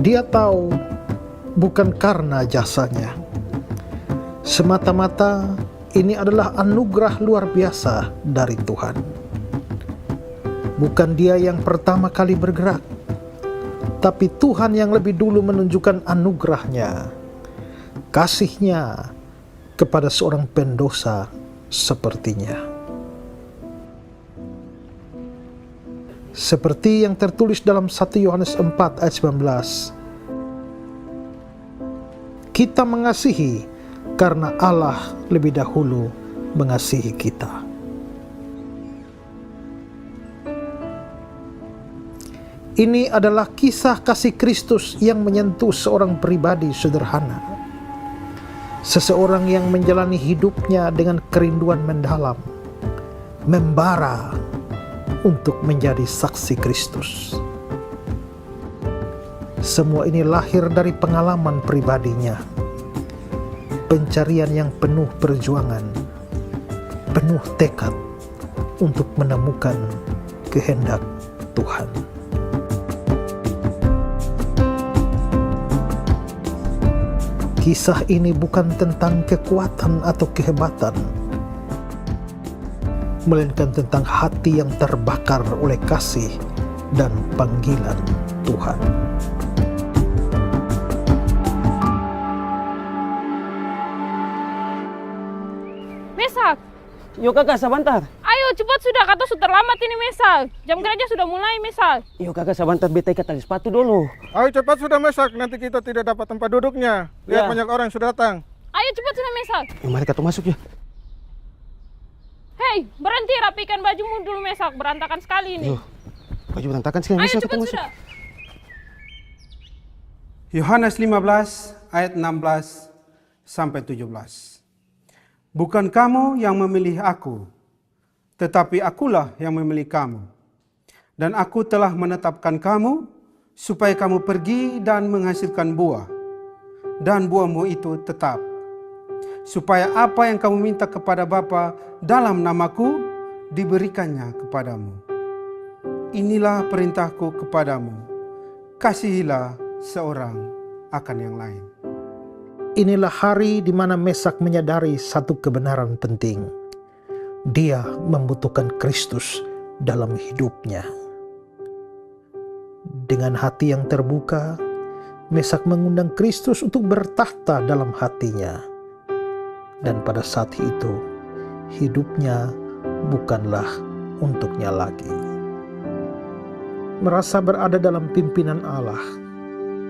Dia tahu bukan karena jasanya. Semata-mata ini adalah anugerah luar biasa dari Tuhan. Bukan dia yang pertama kali bergerak, tapi Tuhan yang lebih dulu menunjukkan anugerahnya, kasihnya kepada seorang pendosa sepertinya. Seperti yang tertulis dalam 1 Yohanes 4 ayat 19. Kita mengasihi karena Allah lebih dahulu mengasihi kita. Ini adalah kisah kasih Kristus yang menyentuh seorang pribadi sederhana. Seseorang yang menjalani hidupnya dengan kerinduan mendalam, membara untuk menjadi saksi Kristus. Semua ini lahir dari pengalaman pribadinya. Pencarian yang penuh perjuangan, penuh tekad untuk menemukan kehendak Tuhan. Kisah ini bukan tentang kekuatan atau kehebatan, melainkan tentang hati yang terbakar oleh kasih dan panggilan Tuhan. Mesak, Yo kakak, sebentar. ayo cepat sudah, kata sudah terlambat ini Mesak. Jam kerja sudah mulai Mesak. Yo kakak, sebentar, beta ikat tali sepatu dulu. Ayo cepat sudah Mesak, nanti kita tidak dapat tempat duduknya. Lihat Ya. banyak orang yang sudah datang. Ayo cepat sudah Mesak. Yo mari kita masuk ya. Hei, berhenti rapikan bajumu dulu Mesak, berantakan sekali ini. Yo, baju berantakan sekali. Ayo Bisa cepat kita masuk. sudah. Yohanes 15 ayat 16 sampai 17. Bukan kamu yang memilih aku, tetapi akulah yang memilih kamu. Dan aku telah menetapkan kamu supaya kamu pergi dan menghasilkan buah, dan buahmu itu tetap. Supaya apa yang kamu minta kepada Bapa dalam namaku, diberikannya kepadamu. Inilah perintahku kepadamu, kasihilah seorang akan yang lain. Inilah hari di mana Mesak menyadari satu kebenaran penting. Dia membutuhkan Kristus dalam hidupnya. Dengan hati yang terbuka, Mesak mengundang Kristus untuk bertahta dalam hatinya. Dan pada saat itu, hidupnya bukanlah untuknya lagi. Merasa berada dalam pimpinan Allah,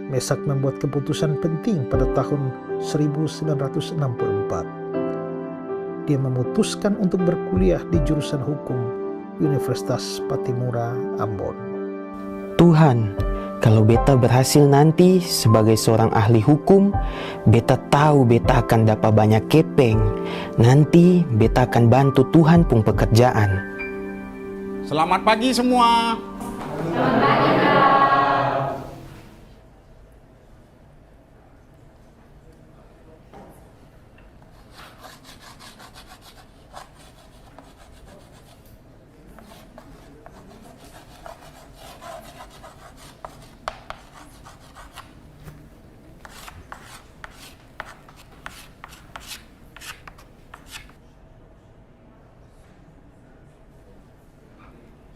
Mesak membuat keputusan penting pada tahun 1964. Dia memutuskan untuk berkuliah di jurusan hukum Universitas Patimura, Ambon. Tuhan, kalau beta berhasil nanti sebagai seorang ahli hukum, beta tahu beta akan dapat banyak kepeng. Nanti beta akan bantu Tuhan pun pekerjaan. Selamat pagi semua.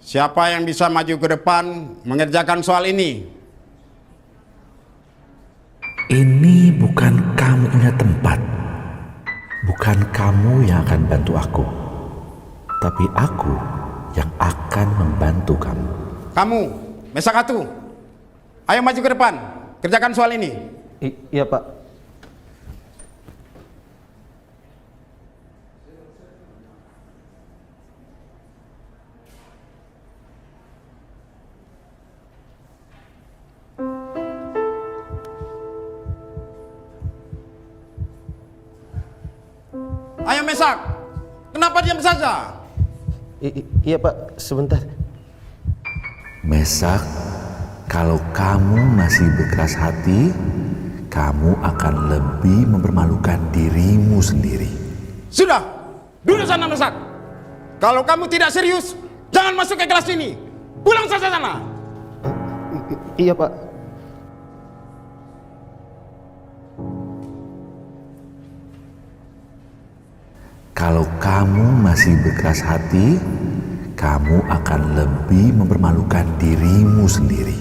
Siapa yang bisa maju ke depan mengerjakan soal ini? Ini bukan kamu punya tempat. Bukan kamu yang akan bantu aku. Tapi aku yang akan membantu kamu. Kamu, Mesakatu, ayo maju ke depan, kerjakan soal ini. Iya Pak. Ayo Mesak, kenapa diam saja? Iya Pak, sebentar. Mesak, kalau kamu masih berkeras hati, kamu akan lebih mempermalukan dirimu sendiri. Sudah, duduk sana Mesak. Kalau kamu tidak serius, jangan masuk ke kelas ini. Pulang saja sana. Iya Pak. Kalau kamu masih berkeras hati, kamu akan lebih mempermalukan dirimu sendiri.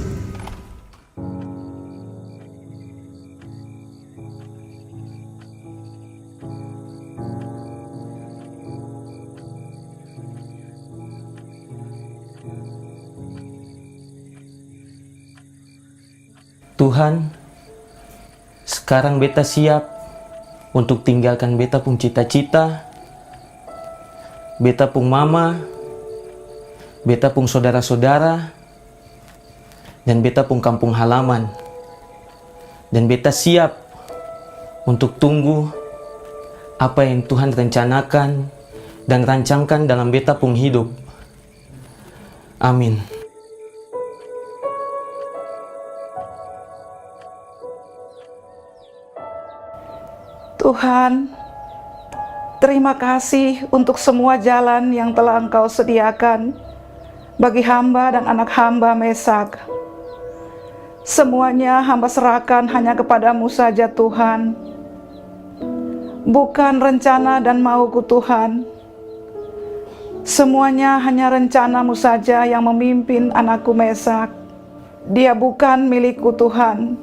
Tuhan, sekarang beta siap untuk tinggalkan beta pung cita-cita, beta pung mama, beta pung saudara-saudara, dan beta pung kampung halaman. Dan beta siap untuk tunggu apa yang Tuhan rencanakan dan rancangkan dalam beta pung hidup. Amin. Tuhan, terima kasih untuk semua jalan yang telah Engkau sediakan bagi hamba dan anak hamba Mesak. Semuanya hamba serahkan hanya kepadamu saja Tuhan. Bukan rencana dan mauku Tuhan. Semuanya hanya rencanamu saja yang memimpin anakku Mesak. Dia bukan milikku Tuhan,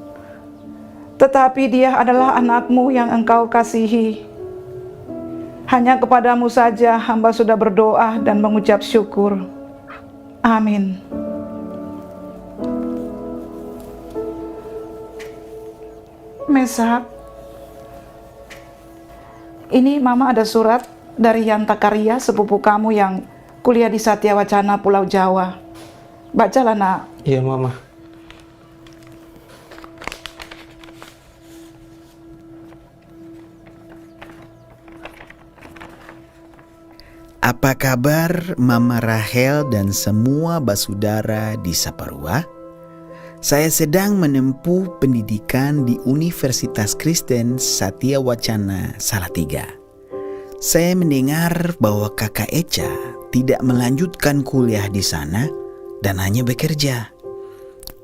tetapi dia adalah anakmu yang Engkau kasihi. Hanya kepadamu saja hamba sudah berdoa dan mengucap syukur. Amin. Mesak, ini Mama ada surat dari Yanta Karya, sepupu kamu yang kuliah di Satya Wacana Pulau Jawa. Bacalah nak. Iya Mama. Apa kabar Mama Rahel dan semua basudara di Saparua? Saya sedang menempuh pendidikan di Universitas Kristen Satya Wacana Salatiga. Saya mendengar bahwa Kakak Echa tidak melanjutkan kuliah di sana dan hanya bekerja.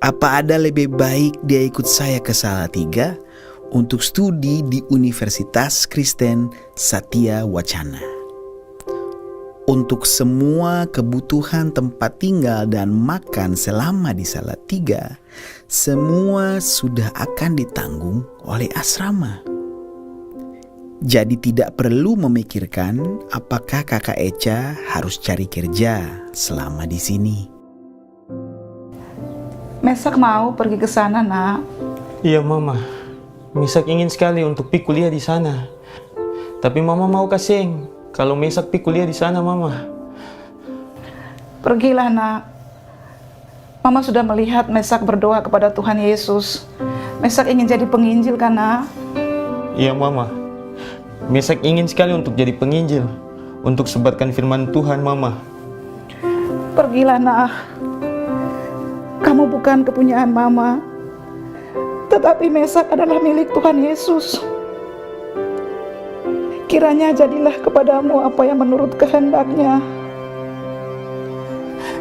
Apa ada lebih baik dia ikut saya ke Salatiga untuk studi di Universitas Kristen Satya Wacana? Untuk semua kebutuhan tempat tinggal dan makan selama di Salatiga, semua sudah akan ditanggung oleh asrama. Jadi tidak perlu memikirkan apakah Kakak Echa harus cari kerja selama di sini. Mesak mau pergi ke sana, nak? Iya Mama. Mesak ingin sekali untuk pi kuliah di sana. Tapi Mama mau kasih kalau Mesak pi kuliah di sana, Mama. Pergilah, nak. Mama sudah melihat Mesak berdoa kepada Tuhan Yesus. Mesak ingin jadi penginjil, kan, nak? Iya, Mama. Mesak ingin sekali untuk jadi penginjil, untuk sebarkan firman Tuhan, Mama. Pergilah, nak. Kamu bukan kepunyaan Mama, tetapi Mesak adalah milik Tuhan Yesus. Kiranya jadilah kepadamu apa yang menurut kehendak-Nya.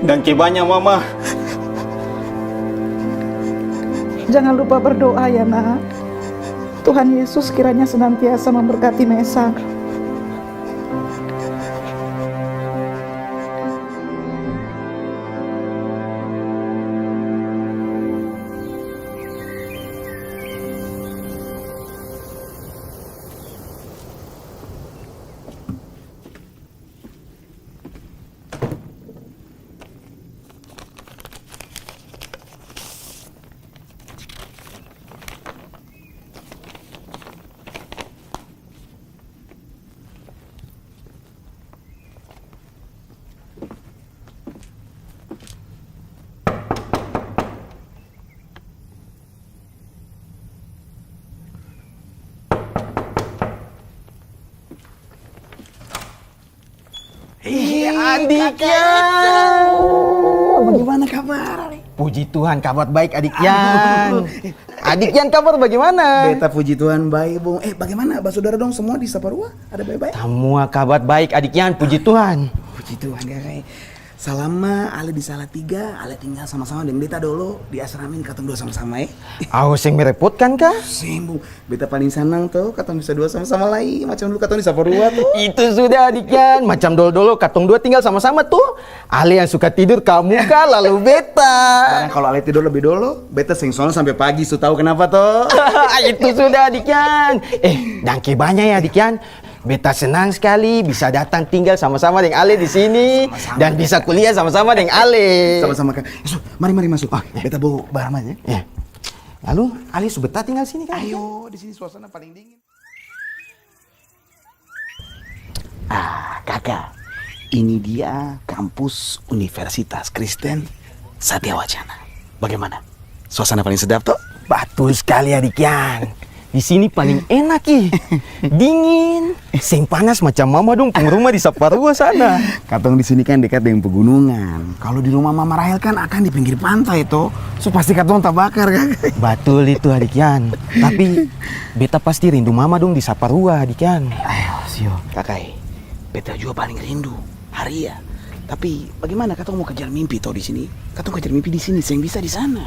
Dan kebanya Mama. Jangan lupa berdoa ya nak. Tuhan Yesus kiranya senantiasa memberkati Mesak. Adiknya. Bagaimana kabar? Puji Tuhan, kabar baik Adik Yan. Adik Yan kabar bagaimana? Beta puji Tuhan baik, Bung. Bagaimana saudara dong semua di Saparua? Ada baik-baik? Semua kabar baik Adik Yan, puji Tuhan. Puji Tuhan, kakak. Selama Ale di Salatiga, Ale tinggal sama-sama dengan beta dulu di asrama ini katong dua sama-sama ya. Awas yang merepotkan kah? Sembuh. Beta paling senang tuh katong bisa dua sama-sama lagi. Macam dulu katong di Saparua tuh. Itu sudah Adikian, macam dolo-dolo katong dua tinggal sama-sama tuh. Ale yang suka tidur kamu kah, lalu beta. Karena kalau Ale tidur lebih dulu, beta sengsono sampai pagi. Su tahu kenapa tuh? Itu sudah Adikian. Dangke banyak ya Adikian. Beta senang sekali bisa datang tinggal sama-sama dengan Ale di sini dan bisa kuliah sama-sama dengan Ale. Sama-sama kan. Mari masuk. Beta bawa barang aja. Ya. Lalu Ale beta tinggal sini kan? Ayo, di sini suasana paling dingin. Kakak. Ini dia kampus Universitas Kristen Satya Wacana. Bagaimana? Suasana paling sedap toh? Betul sekali Adikian. Di sini paling enak dingin, sing panas macam mama dong rumah di Saparua sana. Katong di sini kan dekat dengan pegunungan. Kalau di rumah Mama Rahel kan akan di pinggir pantai toh. So pasti katong tak bakar kan? Betul itu Adikian. Tapi beta pasti rindu mama dong di Saparua Adikian. Ayo, sio. Kakak, beta juga paling rindu hari ya. Tapi bagaimana katong mau kejar mimpi toh di sini? Katong kejar mimpi di sini, sing bisa di sana.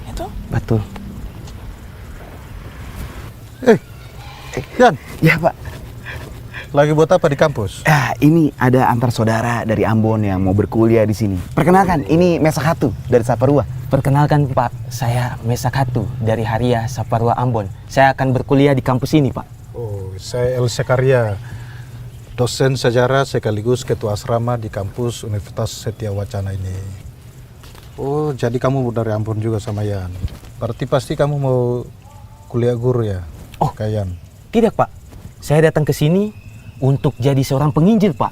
Itu? Betul. Yan, Ya Pak. lagi buat apa di kampus? Ini ada antar saudara dari Ambon yang mau berkuliah di sini. Perkenalkan, ini Mesakatu dari Saparua. Perkenalkan Pak, saya Mesakatu dari Haria Saparua Ambon. Saya akan berkuliah di kampus ini Pak. Oh, saya Elsa Karya, dosen sejarah sekaligus ketua asrama di kampus Universitas Satya Wacana ini. Oh, jadi kamu dari Ambon juga sama Yan. Berarti pasti kamu mau kuliah guru ya? Oh, kayak Yan. Tidak Pak, saya datang ke sini untuk jadi seorang penginjil Pak.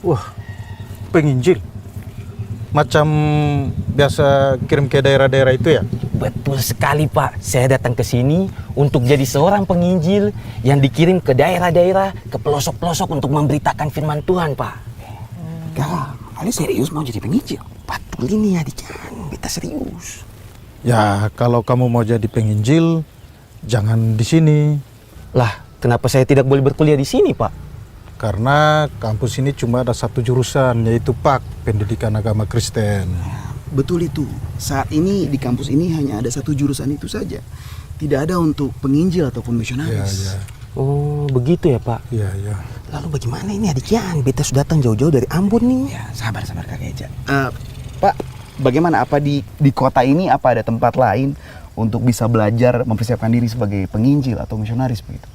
Wah, penginjil? Macam biasa kirim ke daerah-daerah itu ya? Betul sekali Pak, saya datang ke sini untuk jadi seorang penginjil yang dikirim ke daerah-daerah, ke pelosok-pelosok untuk memberitakan firman Tuhan Pak. Kakak, Ali serius mau jadi penginjil? Betul ini Adikian, beta serius. Ya, kalau kamu mau jadi penginjil, jangan di sini. Lah, kenapa saya tidak boleh berkuliah di sini Pak? Karena kampus ini cuma ada satu jurusan, yaitu PAK, Pendidikan Agama Kristen. Betul itu. Saat ini di kampus ini hanya ada satu jurusan itu saja. Tidak ada untuk penginjil ataupun misionaris. Ya. Oh, begitu ya Pak? Iya. Lalu bagaimana ini Adikian? Beta sudah datang jauh-jauh dari Ambon nih. Ya, sabar Kak Eja. Pak, bagaimana apa di kota ini apa ada tempat lain untuk bisa belajar mempersiapkan diri sebagai penginjil atau misionaris begitu?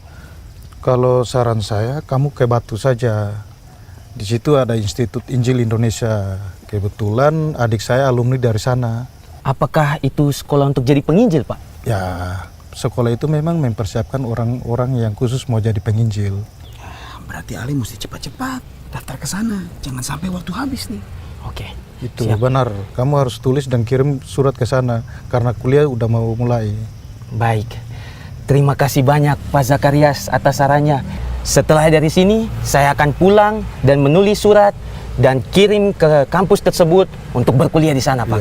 Kalau saran saya, kamu ke Batu saja. Di situ ada Institut Injil Indonesia. Kebetulan adik saya alumni dari sana. Apakah itu sekolah untuk jadi penginjil Pak? Ya, sekolah itu memang mempersiapkan orang-orang yang khusus mau jadi penginjil. Berarti Ali mesti cepat-cepat daftar ke sana. Jangan sampai waktu habis nih. Oke. Itu siap. benar. Kamu harus tulis dan kirim surat ke sana karena kuliah udah mau mulai. Baik. Terima kasih banyak Pak Zakarias atas sarannya. Setelah dari sini, saya akan pulang dan menulis surat dan kirim ke kampus tersebut untuk berkuliah di sana, Pak.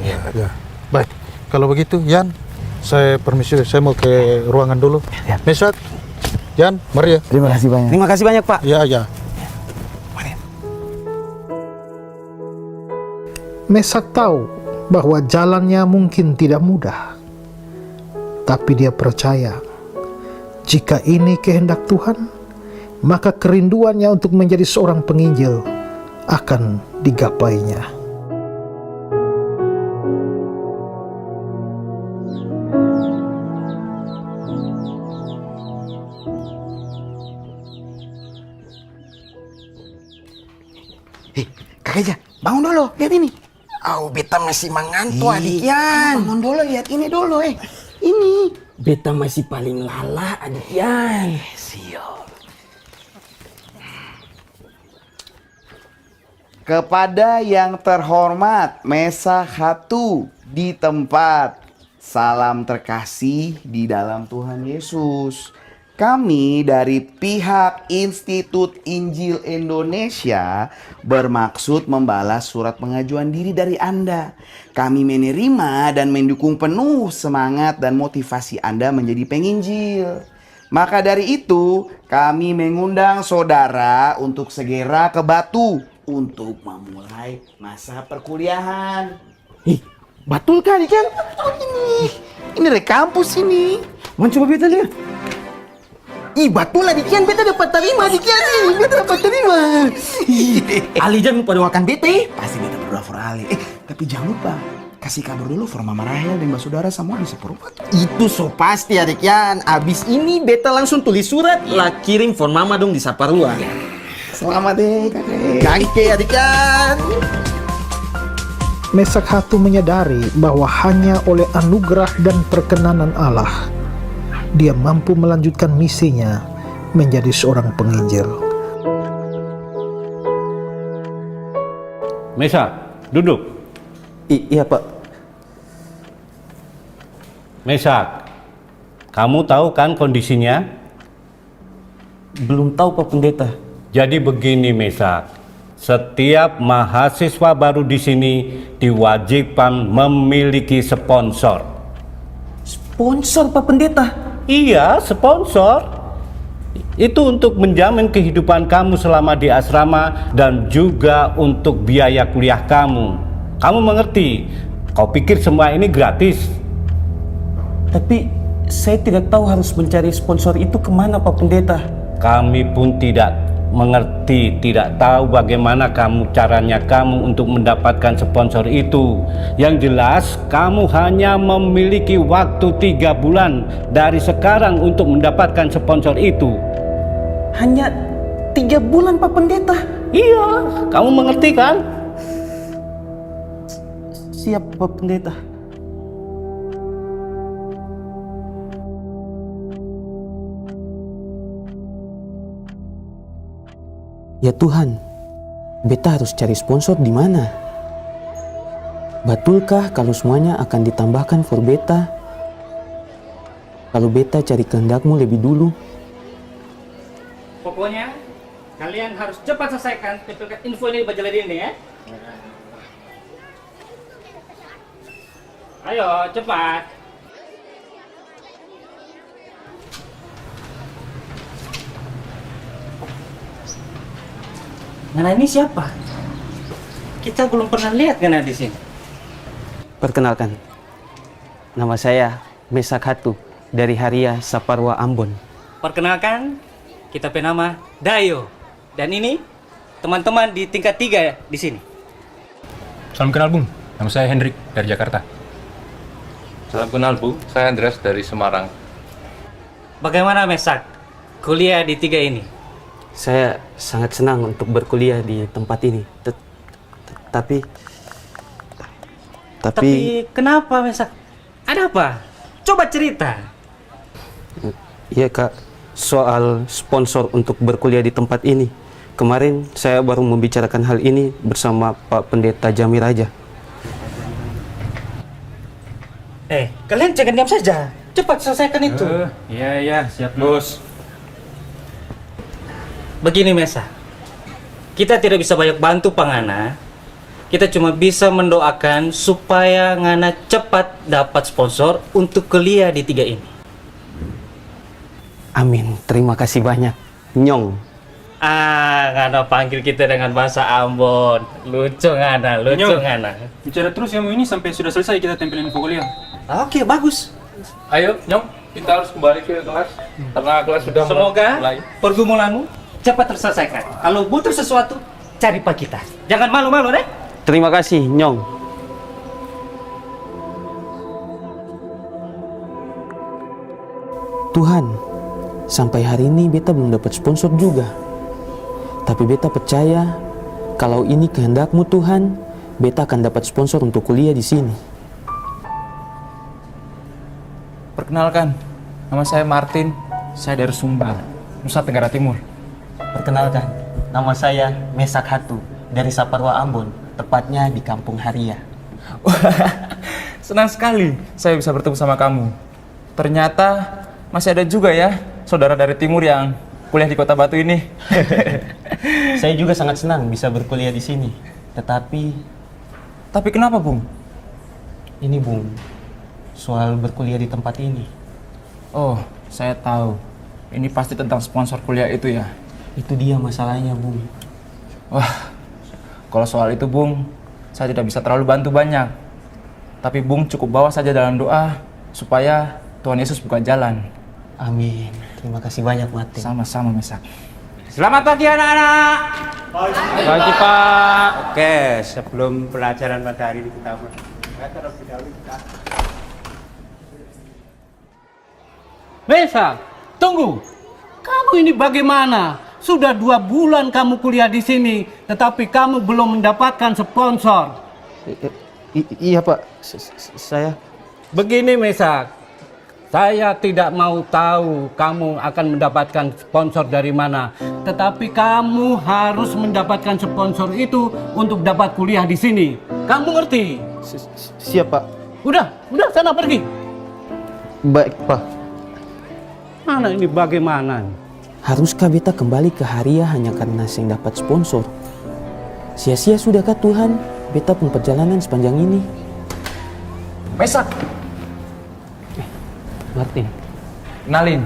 Iya. Baik. Kalau begitu, Yan, saya permisi. Saya mau ke ruangan dulu. Ya. Mesak, Yan, mari ya. Terima kasih banyak. Terima kasih banyak, Pak. Iya. Mesak tahu bahwa jalannya mungkin tidak mudah, tapi dia percaya jika ini kehendak Tuhan, maka kerinduannya untuk menjadi seorang penginjil akan digapainya. Kak Eja, bangun dulu, lihat ini. Beta masih mengantuk, Adik Yan. Bangun dulu, lihat ini dulu, Ini. Beta masih paling lala, Adik Yan. Siap. Kepada yang terhormat Mesa Hatu di tempat, salam terkasih di dalam Tuhan Yesus. Kami dari pihak Institut Injil Indonesia bermaksud membalas surat pengajuan diri dari Anda. Kami menerima dan mendukung penuh semangat dan motivasi Anda menjadi penginjil. Maka dari itu, kami mengundang saudara untuk segera ke Batu untuk memulai masa perkuliahan. Betul kan ikan? Ini rekampus ini. Man coba beta lihat. Betul lah Dikian, beta dapat terima Dikian nih, beta dapat terima. Ali jangan lupa doakan beta. Pasti beta berdoa for Ali. Tapi jangan lupa kasih kabar dulu for Mama Rahel dan saudara semua di Seperempat. Itu so pasti Adikian. Abis ini beta langsung tulis surat lah kirim for mama dong di Saparua. Selamat deh kakek. Kangke Adikian. Mesak Hatu menyadari bahwa hanya oleh anugerah dan perkenanan Allah dia mampu melanjutkan misinya menjadi seorang penginjil. Mesak, duduk. Iya Pak. Mesak, kamu tahu kan kondisinya? Belum tahu Pak Pendeta. Jadi begini Mesak, setiap mahasiswa baru di sini diwajibkan memiliki sponsor. Sponsor Pak Pendeta? Iya, sponsor. Itu untuk menjamin kehidupan kamu selama di asrama dan juga untuk biaya kuliah kamu. Kamu mengerti? Kau pikir semua ini gratis? Tapi saya tidak tahu harus mencari sponsor itu kemana Pak Pendeta. Kami pun tidak mengerti, tidak tahu bagaimana caranya kamu untuk mendapatkan sponsor itu. Yang jelas kamu hanya memiliki waktu 3 bulan dari sekarang untuk mendapatkan sponsor itu. Hanya 3 bulan Pak Pendeta? Iya, kamu mengerti kan? Siap Pak Pendeta. Ya Tuhan, beta harus cari sponsor di mana? Betulkah kalau semuanya akan ditambahkan for beta? Kalau beta cari kehendak-Mu lebih dulu? Pokoknya kalian harus cepat selesaikan tempelkan info ini di majalah ini ya. Ayo cepat. Nah ini siapa? Kita belum pernah lihat Ngana di sini. Perkenalkan, nama saya Mesak Hatu dari Haria Saparua Ambon. Perkenalkan, kita penama Dayo. Dan ini teman-teman di tingkat 3 ya di sini. Salam kenal Bung, nama saya Hendrik dari Jakarta. Salam kenal Bu, saya Andreas dari Semarang. Bagaimana Mesak kuliah di 3 ini? Saya sangat senang untuk berkuliah di tempat ini. Tapi kenapa Mesak? Ada apa? Coba cerita. Iya Kak, soal sponsor untuk berkuliah di tempat ini. Kemarin saya baru membicarakan hal ini bersama Pak Pendeta Jamir aja. Kalian jangan diam saja. Cepat selesaikan itu. Iya, siap Bos. Begini Mesa, kita tidak bisa banyak bantu Pangana. Kita cuma bisa mendoakan supaya Ngana cepat dapat sponsor untuk kuliah di 3 ini. Amin, terima kasih banyak Nyong. Ngana panggil kita dengan bahasa Ambon. Lucu Ngana, lucu Nyong, Ngana. bicara terus yang ini sampai sudah selesai kita tempelin info kuliah. Oke, bagus. Ayo Nyong, kita harus kembali ke kelas karena kelas sudah Semoga mulai. pergumulanmu cepat terselesaikan. Kalau butuh sesuatu, cari Pak kita. Jangan malu-malu deh. Terima kasih Nyong. Tuhan, sampai hari ini beta belum dapat sponsor juga. Tapi beta percaya kalau ini kehendak-Mu Tuhan, beta akan dapat sponsor untuk kuliah di sini. Perkenalkan, nama saya Martin. Saya dari Sumbar, Nusa Tenggara Timur. Perkenalkan, nama saya Mesak Hatu dari Saparua Ambon, tepatnya di Kampung Haria. Senang sekali saya bisa bertemu sama kamu. Ternyata masih ada juga ya saudara dari timur yang kuliah di Kota Batu ini. Saya juga sangat senang bisa berkuliah di sini. Tapi kenapa, Bung? Ini, Bung, soal berkuliah di tempat ini. Oh, saya tahu. Ini pasti tentang sponsor kuliah itu ya. Itu dia masalahnya, Bung. Wah, Kalau soal itu Bung, saya tidak bisa terlalu bantu banyak. Tapi Bung cukup bawa saja dalam doa supaya Tuhan Yesus buka jalan. Amin. Terima kasih banyak Martin. Sama-sama Mesak. Selamat pagi anak-anak. Pagi Pak. Oke, sebelum pelajaran pada hari ini kita terlebih dahulu kita Mesak, tunggu. Kamu ini bagaimana? Sudah 2 bulan kamu kuliah di sini, tetapi kamu belum mendapatkan sponsor. Iya Pak, saya... Begini Mesak, saya tidak mau tahu kamu akan mendapatkan sponsor dari mana, tetapi kamu harus mendapatkan sponsor itu untuk dapat kuliah di sini. Kamu ngerti? Siap Pak. Udah sana pergi. Baik Pak. Mana ini bagaimana? Haruskah beta kembali ke Haria hanya karena saya dapat sponsor? Sia-sia sudahkah Tuhan beta pun perjalanan sepanjang ini? Mesak. Martin. Kenalin,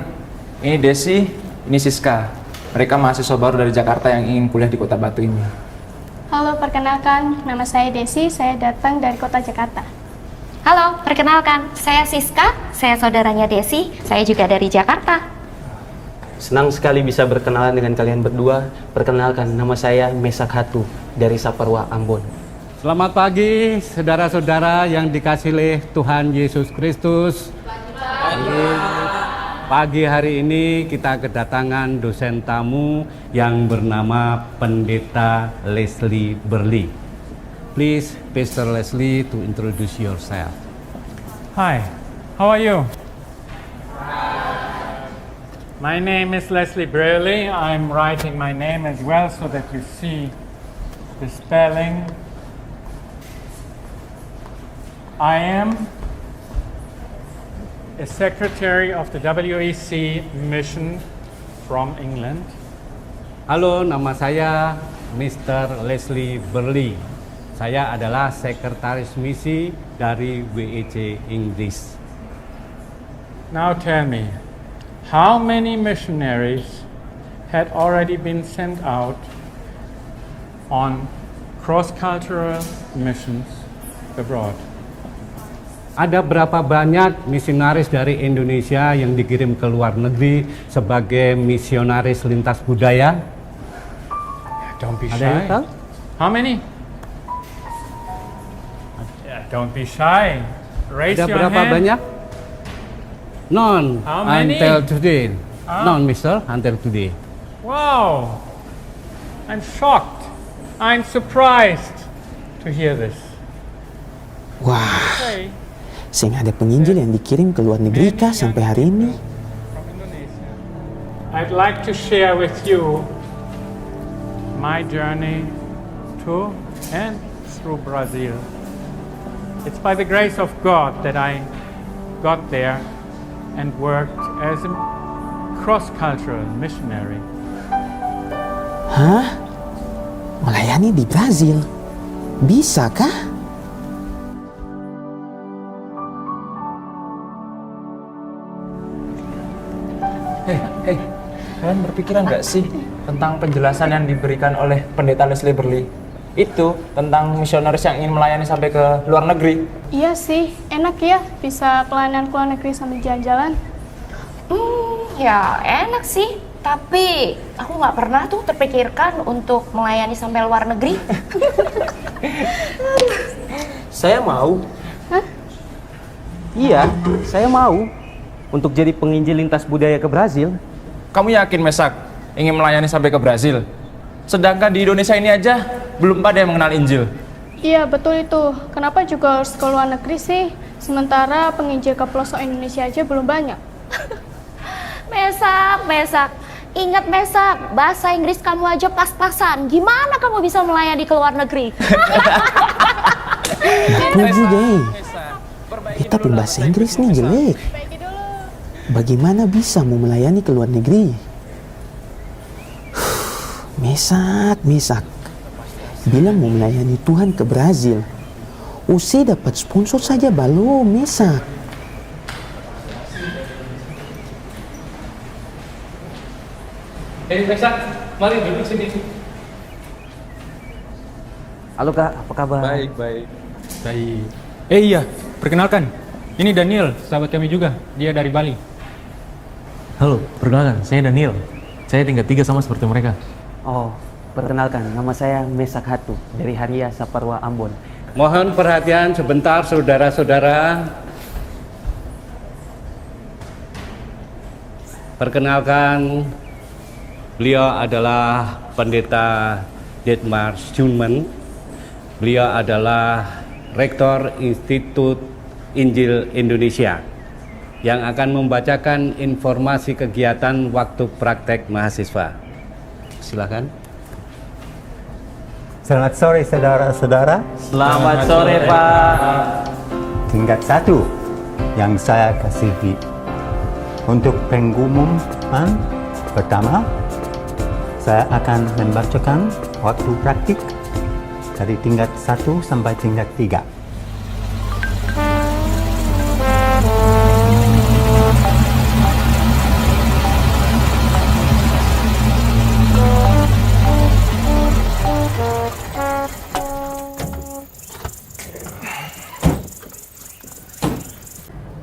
ini Desi, ini Siska. Mereka mahasiswa baru dari Jakarta yang ingin kuliah di Kota Batu ini. Halo, perkenalkan, nama saya Desi, saya datang dari Kota Jakarta. Halo, perkenalkan, saya Siska, saya saudaranya Desi, saya juga dari Jakarta. Senang sekali bisa berkenalan dengan kalian berdua. Perkenalkan, nama saya Mesak Hatu dari Saparua, Ambon. Selamat pagi saudara-saudara yang dikasihi oleh Tuhan Yesus Kristus. Pagi hari ini kita kedatangan dosen tamu yang bernama Pendeta Leslie Burley. Please, Pastor Leslie, to introduce yourself. Hi, how are you? My name is Leslie Burley. I'm writing my name as well so that you see the spelling. I am a secretary of the WEC mission from England. Halo, nama saya Mr. Leslie Burley. Saya adalah sekretaris misi dari WEC Inggris. Now tell me, how many missionaries had already been sent out on cross-cultural missions abroad? Ada berapa banyak misionaris dari Indonesia yang dikirim ke luar negeri sebagai misionaris lintas budaya? Don't be Ada yang shy. tahu? How many? Don't be shy. Raise Ada your berapa hand. banyak? None. How many? Until today. Huh? None, mister. Until today. Wow. I'm shocked. I'm surprised to hear this. Wah, Okay. sehingga ada penginjil yang dikirim ke luar negeri kah sampai hari ini? I'd like to share with you my journey to and through Brazil. It's by the grace of God that I got there and worked as a cross-cultural missionary. Hah? Melayani di Brazil? Bisa kah? Hei, kalian berpikiran nggak sih tentang penjelasan yang diberikan oleh Pendeta Leslie Burley? Itu tentang misionaris yang ingin melayani sampai ke luar negeri. Iya sih, enak ya bisa pelayanan ke luar negeri sambil jalan-jalan. Ya enak sih, tapi aku nggak pernah tuh terpikirkan untuk melayani sampai luar negeri. Saya mau. Hah? Iya, saya mau. Untuk jadi penginjil lintas budaya ke Brazil. Kamu yakin Mesak ingin melayani sampai ke Brazil? Sedangkan di Indonesia ini aja belum ada yang mengenal Injil. Iya betul itu, kenapa juga harus ke luar negeri sih? Sementara penginjil ke pelosok Indonesia aja belum banyak. Mesak, ingat Mesak, bahasa Inggris kamu aja pas-pasan. Gimana kamu bisa melayani ke luar negeri? Betul juga Beta pun bahasa Inggris nih jelek. Bagaimana bisa mau melayani ke luar negeri? Mesak. Bilang mau melayani Tuhan ke Brazil. Usai dapat sponsor saja belum, Mesak. Mesak, mari duduk sini. Halo Kak, apa kabar? Baik. Iya, perkenalkan. Ini Daniel, sahabat kami juga. Dia dari Bali. Halo, perkenalkan, saya Daniel. Saya tingkat 3 sama seperti mereka. Oh, perkenalkan, nama saya Mesak Hatu dari Haria Saparua Ambon. Mohon perhatian sebentar saudara-saudara. Perkenalkan, beliau adalah Pendeta Dietmar Schoenemann. Beliau adalah Rektor Institut Injil Indonesia yang akan membacakan informasi kegiatan waktu praktek mahasiswa. Silakan. Selamat sore saudara-saudara. Selamat sore Pak. Tingkat 1 yang saya kasihi. Untuk pengumuman pertama, saya akan membacakan waktu praktik dari tingkat 1 sampai tingkat 3.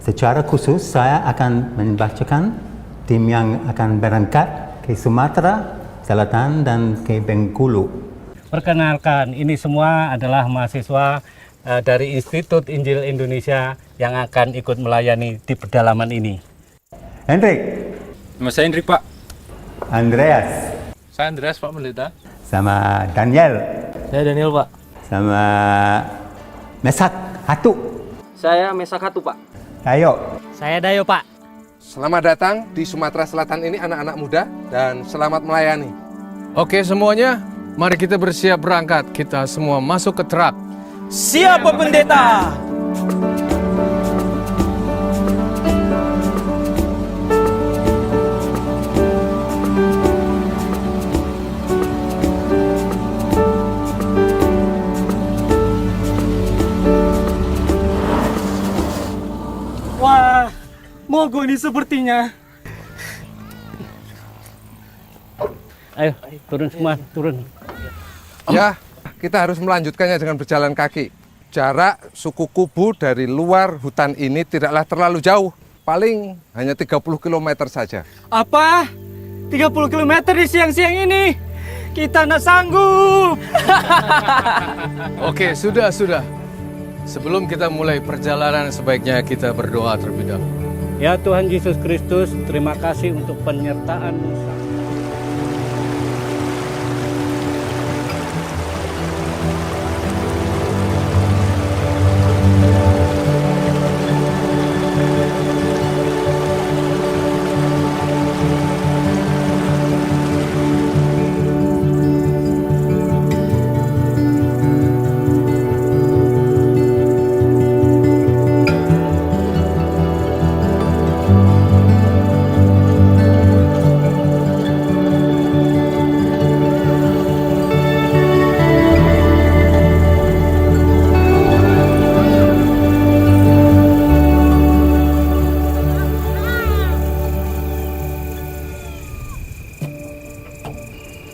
Secara khusus, saya akan membacakan tim yang akan berangkat ke Sumatera Selatan dan ke Bengkulu. Perkenalkan, ini semua adalah mahasiswa dari Institut Injil Indonesia yang akan ikut melayani di pedalaman ini. Hendrik. Nama saya Hendrik, Pak. Andreas. Saya Andreas, Pak Pendeta. Sama Daniel. Saya Daniel, Pak. Sama Mesak Hatu. Saya Mesak Hatu, Pak. Dayo. Saya Dayo, Pak. Selamat datang di Sumatera Selatan ini anak-anak muda dan selamat melayani. Oke semuanya, mari kita bersiap berangkat. Kita semua masuk ke truk. Siap, Pak Pendeta. Wah, mogok ini sepertinya. Ayo, turun semua, turun. Ya, kita harus melanjutkannya dengan berjalan kaki. Jarak suku Kubu dari luar hutan ini tidaklah terlalu jauh. Paling hanya 30 km saja. Apa? 30 km di siang-siang ini? Kita nggak sanggup. Oke, sudah. Sebelum kita mulai perjalanan, sebaiknya kita berdoa terlebih dahulu. Ya Tuhan Yesus Kristus, terima kasih untuk penyertaan-Mu.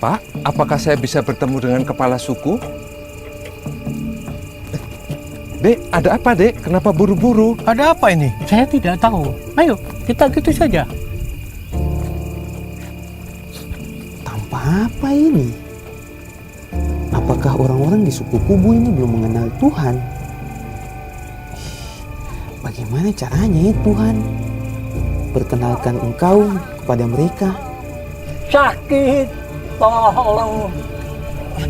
Pak, apakah saya bisa bertemu dengan kepala suku? Dek, ada apa, Dek? Kenapa buru-buru? Ada apa ini? Saya tidak tahu. Ayo, kita gitu saja. Tanpa apa ini? Apakah orang-orang di suku Kubu ini belum mengenal Tuhan? Bagaimana caranya ya Tuhan? Perkenalkan Engkau kepada mereka. Sakit.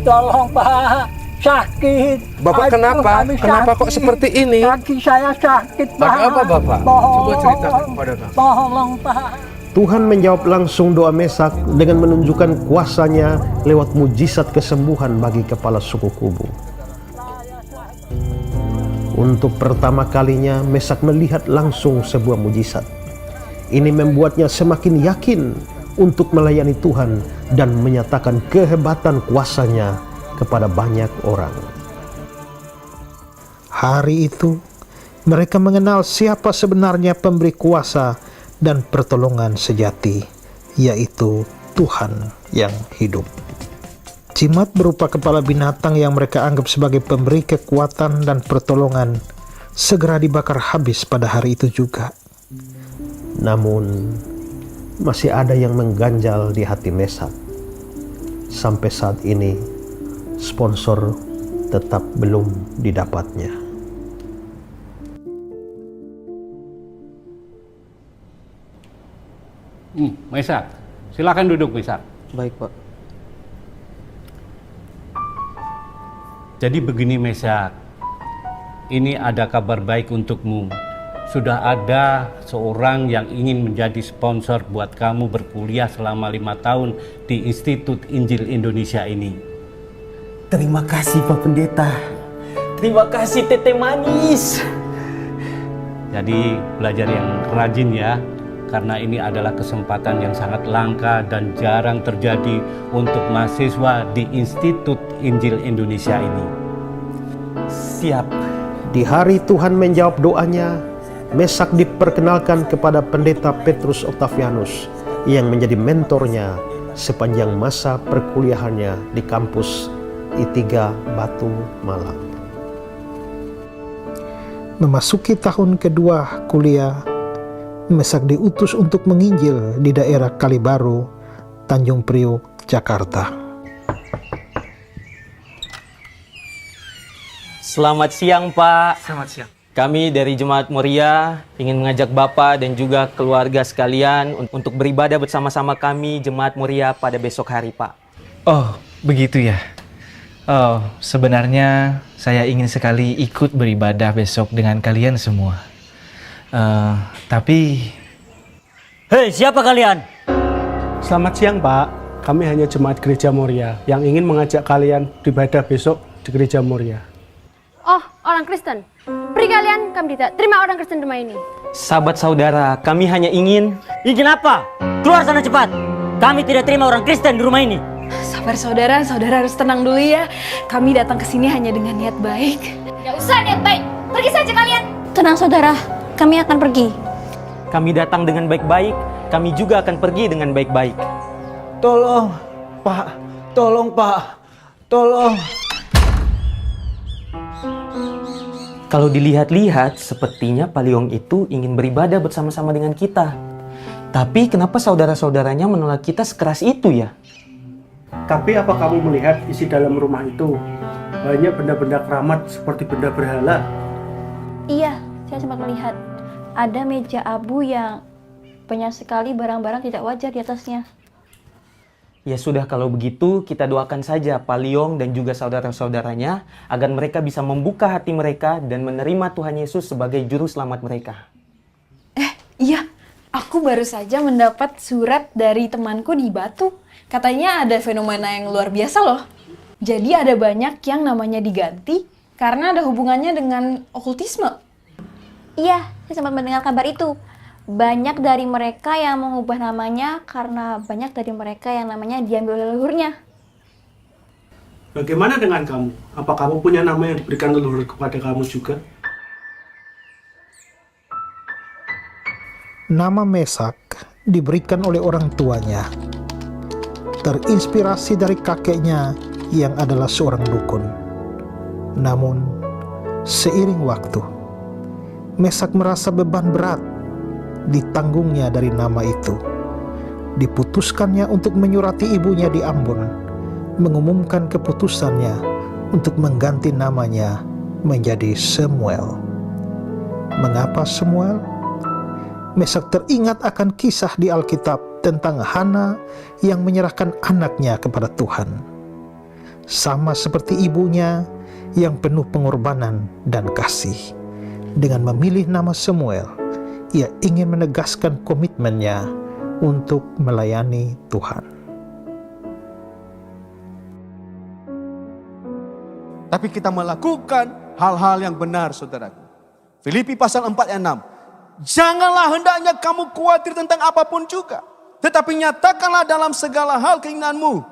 Tolong Pak, sakit. Bapak kenapa? Kenapa kok seperti ini? Kaki saya sakit, Pak. Ada apa, Bapak? Coba ceritakan kepada kami. Tolong, Pak. Tuhan menjawab langsung doa Mesak dengan menunjukkan kuasanya lewat mujizat kesembuhan bagi kepala suku Kubu. Untuk pertama kalinya Mesak melihat langsung sebuah mujizat. Ini membuatnya semakin yakin untuk melayani Tuhan dan menyatakan kehebatan kuasanya kepada banyak orang. Hari itu, mereka mengenal siapa sebenarnya pemberi kuasa dan pertolongan sejati, yaitu Tuhan yang hidup. Jimat berupa kepala binatang yang mereka anggap sebagai pemberi kekuatan dan pertolongan segera dibakar habis pada hari itu juga. Namun, masih ada yang mengganjal di hati Mesak. Sampai saat ini, sponsor tetap belum didapatnya. Mesak, silakan duduk Mesak. Baik, Pak. Jadi begini Mesak, ini ada kabar baik untukmu. Sudah ada seorang yang ingin menjadi sponsor buat kamu berkuliah selama 5 tahun di Institut Injil Indonesia ini. Terima kasih Pak Pendeta. Terima kasih Tete Manis. Jadi belajar yang rajin ya, karena ini adalah kesempatan yang sangat langka dan jarang terjadi untuk mahasiswa di Institut Injil Indonesia ini. Siap. Di hari Tuhan menjawab doanya, Mesak diperkenalkan kepada Pendeta Petrus Octavianus yang menjadi mentornya sepanjang masa perkuliahannya di kampus I3 Batu Malang. Memasuki tahun kedua kuliah, Mesak diutus untuk menginjil di daerah Kalibaru, Tanjung Priok, Jakarta. Selamat siang Pak. Selamat siang. Kami dari Jemaat Moria ingin mengajak Bapak dan juga keluarga sekalian untuk beribadah bersama-sama kami Jemaat Moria pada besok hari Pak. Oh, begitu ya. Oh, sebenarnya saya ingin sekali ikut beribadah besok dengan kalian semua. Tapi... Hei, siapa kalian? Selamat siang Pak, kami hanya Jemaat Gereja Moria yang ingin mengajak kalian beribadah besok di Gereja Moria. Oh, orang Kristen. Beri kalian, kami tidak terima orang Kristen di rumah ini. Sahabat saudara, kami hanya ingin... Ingin apa? Keluar sana cepat. Kami tidak terima orang Kristen di rumah ini. Sabar saudara, saudara harus tenang dulu ya. Kami datang ke sini hanya dengan niat baik. Gak usah niat baik, pergi saja kalian. Tenang saudara, kami akan pergi. Kami datang dengan baik-baik, kami juga akan pergi dengan baik-baik. Tolong, Pak. Tolong, Pak. Tolong. Kalau dilihat-lihat, sepertinya Pak Leong itu ingin beribadah bersama-sama dengan kita. Tapi kenapa saudara-saudaranya menolak kita sekeras itu ya? Tapi apa kamu melihat isi dalam rumah itu? Banyak benda-benda keramat seperti benda berhala. Iya, saya sempat melihat. Ada meja abu yang banyak sekali barang-barang tidak wajar di atasnya. Ya sudah, kalau begitu kita doakan saja Pak Leong dan juga saudara-saudaranya agar mereka bisa membuka hati mereka dan menerima Tuhan Yesus sebagai juru selamat mereka. Iya, aku baru saja mendapat surat dari temanku di Batu. Katanya ada fenomena yang luar biasa loh. Jadi ada banyak yang namanya diganti karena ada hubungannya dengan okultisme. Iya, saya sempat mendengar kabar itu. Banyak dari mereka yang mengubah namanya karena banyak dari mereka yang namanya diambil oleh leluhurnya. Bagaimana dengan kamu? Apa kamu punya nama yang diberikan leluhur kepada kamu juga? Nama Mesak diberikan oleh orang tuanya, terinspirasi dari kakeknya yang adalah seorang dukun. Namun, seiring waktu, Mesak merasa beban berat ditanggungnya dari nama itu. Diputuskannya untuk menyurati ibunya di Ambon, mengumumkan keputusannya untuk mengganti namanya menjadi Samuel. Mengapa Samuel? Mesak teringat akan kisah di Alkitab tentang Hana yang menyerahkan anaknya kepada Tuhan. Sama seperti ibunya yang penuh pengorbanan dan kasih. Dengan memilih nama Samuel, ia ingin menegaskan komitmennya untuk melayani Tuhan. Tapi kita melakukan hal-hal yang benar, saudaraku. Filipi pasal 4 ayat 6. Janganlah hendaknya kamu khawatir tentang apapun juga. Tetapi nyatakanlah dalam segala hal keinginanmu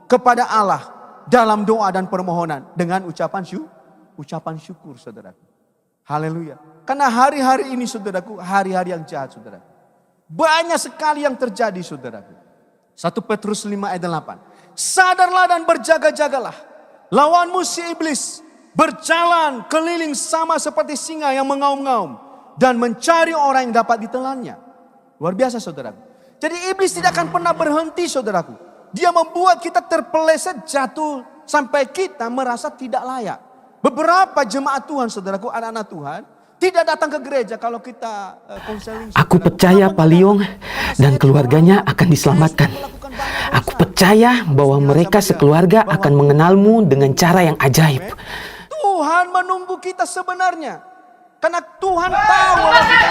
kepada Allah dalam doa dan permohonan dengan ucapan syukur, saudaraku. Haleluya. Karena hari-hari ini, saudaraku, hari-hari yang jahat, saudaraku. Banyak sekali yang terjadi, saudaraku. 1 Petrus 5 ayat 8. Sadarlah dan berjaga-jagalah. Lawanmu si iblis berjalan keliling sama seperti singa yang mengaum-ngaum dan mencari orang yang dapat ditelannya. Luar biasa saudaraku. Jadi iblis tidak akan pernah berhenti saudaraku. Dia membuat kita terpeleset jatuh sampai kita merasa tidak layak. Beberapa jemaat Tuhan saudaraku, anak-anak Tuhan, tidak datang ke gereja kalau kita konseling. Aku percaya Pak Liong dan keluarganya akan diselamatkan. Aku percaya bahwa mereka sekeluarga akan mengenalmu dengan cara yang ajaib. Tuhan menunggu kita sebenarnya. Karena Tuhan tahu kita.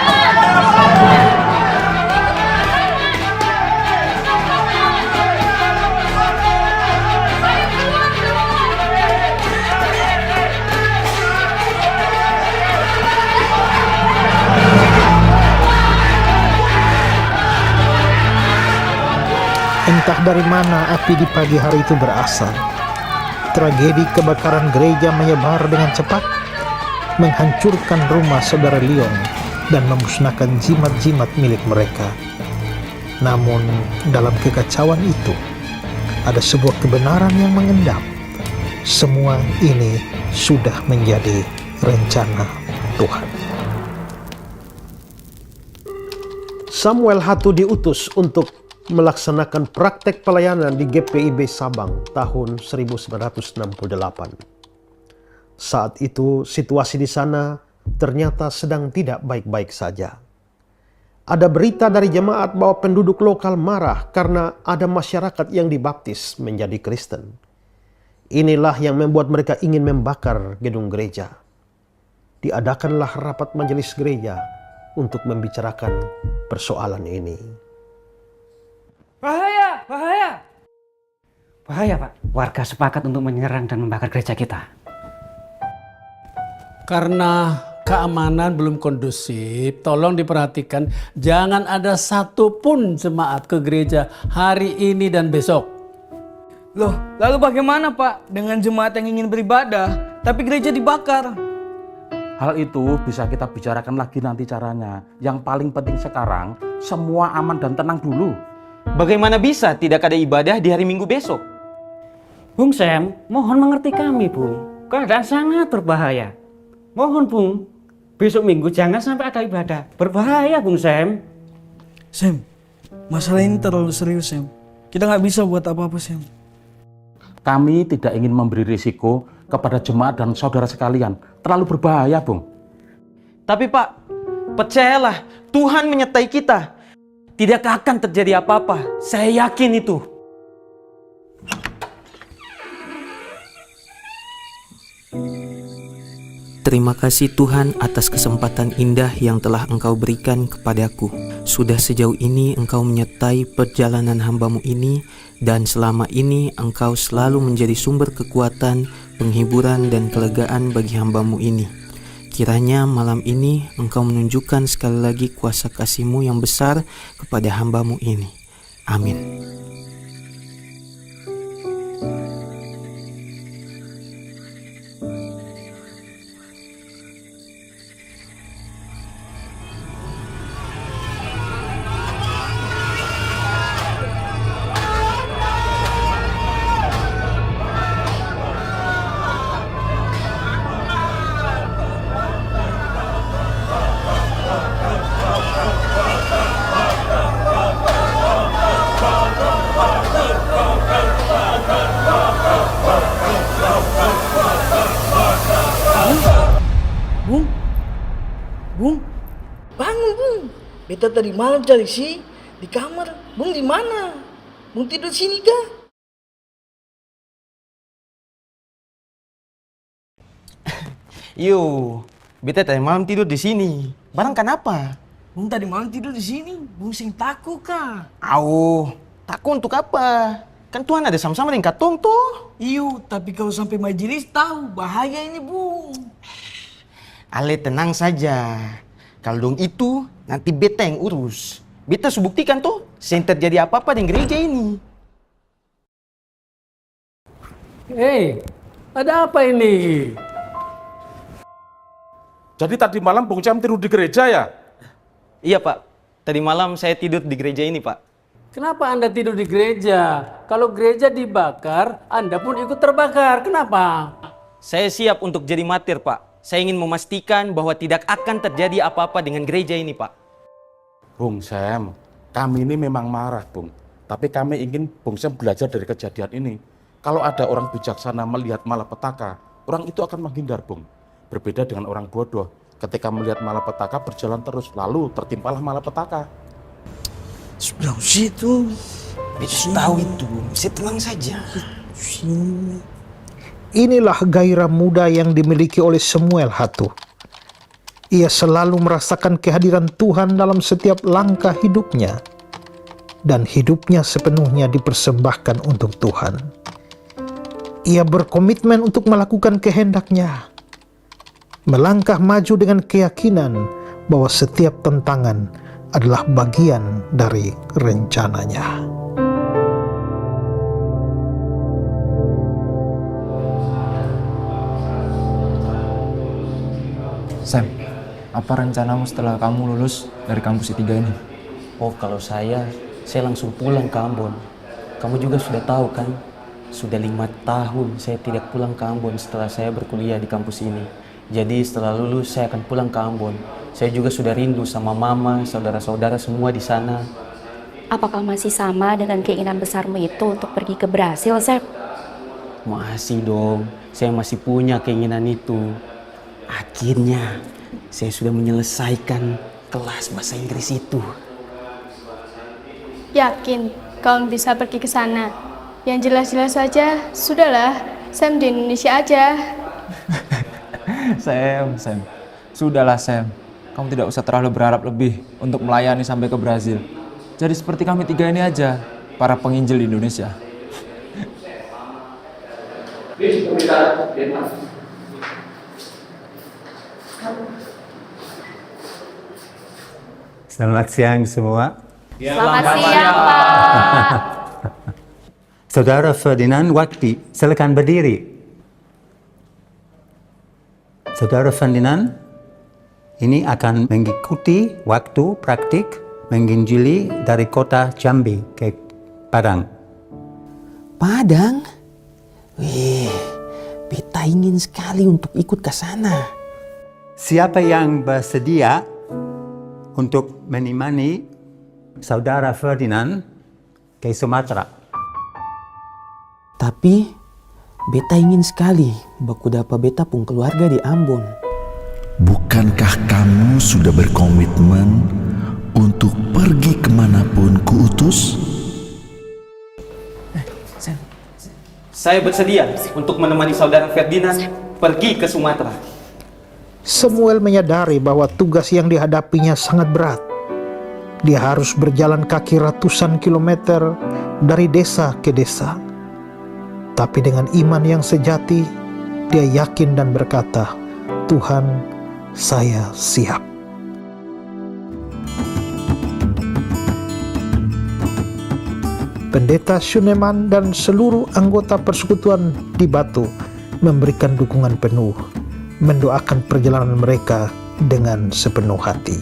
Entah dari mana api di pagi hari itu berasal. Tragedi kebakaran gereja menyebar dengan cepat, menghancurkan rumah saudara Liong dan memusnahkan jimat-jimat milik mereka. Namun dalam kekacauan itu, ada sebuah kebenaran yang mengendap. Semua ini sudah menjadi rencana Tuhan. Samuel Hatu diutus untuk melaksanakan praktek pelayanan di GPIB Sabang tahun 1968. Saat itu situasi di sana ternyata sedang tidak baik-baik saja. Ada berita dari jemaat bahwa penduduk lokal marah karena ada masyarakat yang dibaptis menjadi Kristen. Inilah yang membuat mereka ingin membakar gedung gereja. Diadakanlah rapat majelis gereja untuk membicarakan persoalan ini. Bahaya, bahaya. Bahaya, Pak. Warga sepakat untuk menyerang dan membakar gereja kita. Karena keamanan belum kondusif, tolong diperhatikan jangan ada satupun jemaat ke gereja hari ini dan besok. Loh, lalu bagaimana Pak dengan jemaat yang ingin beribadah tapi gereja dibakar? Hal itu bisa kita bicarakan lagi nanti caranya. Yang paling penting sekarang semua aman dan tenang dulu. Bagaimana bisa tidak ada ibadah di hari Minggu besok? Bung Sam, mohon mengerti kami, Bung. Keadaan sangat berbahaya. Mohon, Bung, besok Minggu jangan sampai ada ibadah. Berbahaya, Bung Sam. Sam, masalah ini terlalu serius, Sam. Kita nggak bisa buat apa-apa, Sam. Kami tidak ingin memberi risiko kepada jemaat dan saudara sekalian. Terlalu berbahaya, Bung. Tapi Pak, percayalah, Tuhan menyertai kita. Tidak akan terjadi apa-apa. Saya yakin itu. Terima kasih Tuhan atas kesempatan indah yang telah Engkau berikan kepadaku. Sudah sejauh ini Engkau menyertai perjalanan hamba-Mu ini, dan selama ini Engkau selalu menjadi sumber kekuatan, penghiburan, dan kelegaan bagi hamba-Mu ini. Kiranya malam ini Engkau menunjukkan sekali lagi kuasa kasih-Mu yang besar kepada hamba-Mu ini. Amin. Bung, bangun Bung. Beta tadi malam cari si di kamar. Bung di mana? Bung tidur sini kah? Yo, beta tadi malam tidur di sini. Barang kenapa? Bung tadi malam tidur di sini. Bung sing takut kah? Au, takut untuk apa? Kan Tuhan ada sama-sama dengan katong tuh. Iyo, tapi kalau sampai majelis tahu bahaya ini Bung. Ale tenang saja. Kalau dong itu nanti beta yang urus. Beta subuktikan tuh, sen terjadi apa-apa di gereja ini. Hei, ada apa ini? Jadi tadi malam Bung Sam tidur di gereja ya? Iya Pak, tadi malam saya tidur di gereja ini Pak. Kenapa Anda tidur di gereja? Kalau gereja dibakar, Anda pun ikut terbakar. Kenapa? Saya siap untuk jadi martir, Pak. Saya ingin memastikan bahwa tidak akan terjadi apa-apa dengan gereja ini, Pak. Bung Sam, kami ini memang marah, Bung. Tapi kami ingin Bung Sam belajar dari kejadian ini. Kalau ada orang bijaksana melihat malapetaka, orang itu akan menghindar, Bung. Berbeda dengan orang bodoh. Ketika melihat malapetaka berjalan terus, lalu tertimpalah malapetaka. Sudah situ. Tahu itu, saya tenang saja. Inilah gairah muda yang dimiliki oleh Samuel Hatu. Ia selalu merasakan kehadiran Tuhan dalam setiap langkah hidupnya. Dan hidupnya sepenuhnya dipersembahkan untuk Tuhan. Ia berkomitmen untuk melakukan kehendak-Nya. Melangkah maju dengan keyakinan bahwa setiap tantangan adalah bagian dari rencananya. Sam, apa rencanamu setelah kamu lulus dari kampus I3 ini? Oh, kalau saya langsung pulang ke Ambon. Kamu juga sudah tahu kan, sudah 5 tahun saya tidak pulang ke Ambon setelah saya berkuliah di kampus ini. Jadi setelah lulus saya akan pulang ke Ambon. Saya juga sudah rindu sama mama, saudara-saudara semua di sana. Apakah masih sama dengan keinginan besarmu itu untuk pergi ke Brasil, Sam? Masih dong, saya masih punya keinginan itu. Akhirnya saya sudah menyelesaikan kelas bahasa Inggris itu. Yakin kamu bisa pergi ke sana? Yang jelas-jelas saja, sudahlah, Sam di Indonesia aja. Sam, sudahlah Sam. Kamu tidak usah terlalu berharap lebih untuk melayani sampai ke Brazil. Jadi seperti kami 3 ini aja, para penginjil di Indonesia. Selamat siang semua. Selamat siang, Pak. Saudara Ferdinand Wakti, silakan berdiri. Saudara Ferdinand, ini akan mengikuti waktu praktik menginjili dari kota Jambi ke Padang. Padang? Wih, beta ingin sekali untuk ikut ke sana. Siapa yang bersedia untuk menemani Saudara Ferdinand ke Sumatera? Tapi beta ingin sekali baku dapat beta pun keluarga di Ambon. Bukankah kamu sudah berkomitmen untuk pergi kemanapun kuutus? Sam, saya bersedia untuk menemani saudara Ferdinand pergi ke Sumatera. Samuel menyadari bahwa tugas yang dihadapinya sangat berat. Dia harus berjalan kaki ratusan kilometer dari desa ke desa. Tapi dengan iman yang sejati, dia yakin dan berkata, "Tuhan, saya siap." Pendeta Shuneman dan seluruh anggota persekutuan di Batu memberikan dukungan penuh, mendoakan perjalanan mereka dengan sepenuh hati.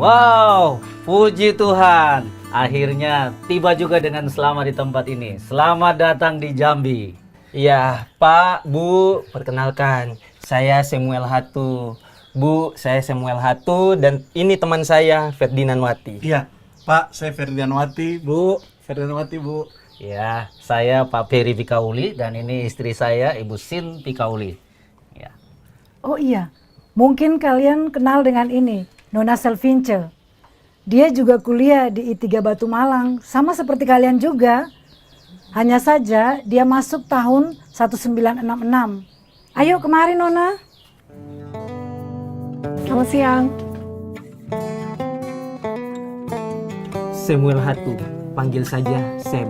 Wow, puji Tuhan. Akhirnya tiba juga dengan selamat di tempat ini. Selamat datang di Jambi. Ya, Pak, Bu, perkenalkan, saya Samuel Hatu. Bu, saya Samuel Hatu dan ini teman saya, Ferdinand Wati. Iya, Pak, saya Ferdinand Wati, Bu. Ferdinand Wati, Bu. Ya, saya Pak Peri Pikauli dan ini istri saya, Ibu Sin Pikauli. Ya. Oh iya, mungkin kalian kenal dengan ini, Nona Selvince. Dia juga kuliah di I3 Batu Malang, sama seperti kalian juga. Hanya saja dia masuk tahun 1966. Ayo kemari Nona. Selamat siang. Samuel Hatu, panggil saja Sam.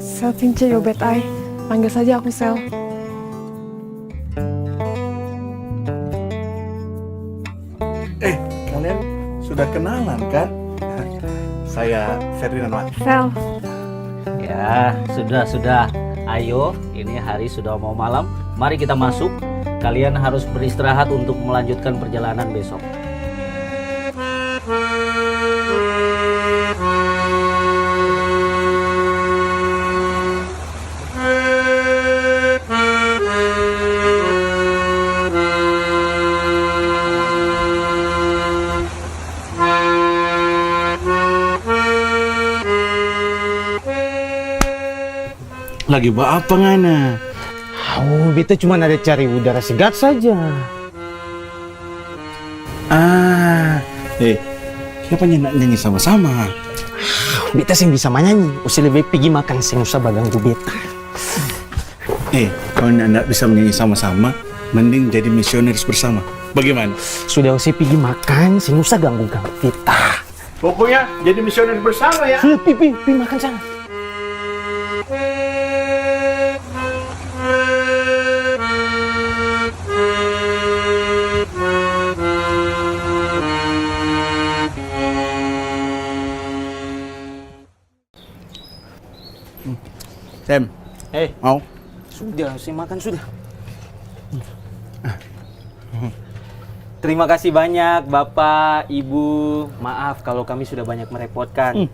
Selvince Yobet Ai, panggil saja aku Sel. Kalian sudah kenalan kan? Saya Ferdinand Wati. Sel, Ya, sudah. Ayo, ini hari sudah mau malam. Mari kita masuk. Kalian harus beristirahat untuk melanjutkan perjalanan besok. Lagi bawa apa ngana? Oh, beta cuma ada cari udara segar saja. Siapa nyanyi sama-sama? Beta sih bisa menyanyi. Usah lebih pergi makan, sih usah baganggu beta. Kalau nggak bisa menyanyi sama-sama, mending jadi misionaris bersama. Bagaimana? Sudah usah pergi makan, sih usah ganggu-ganggu beta. Pokoknya jadi misionaris bersama ya. Sudah, pi makan sana. Sam, mau? Sudah, saya makan sudah. Terima kasih banyak Bapak, Ibu. Maaf kalau kami sudah banyak merepotkan.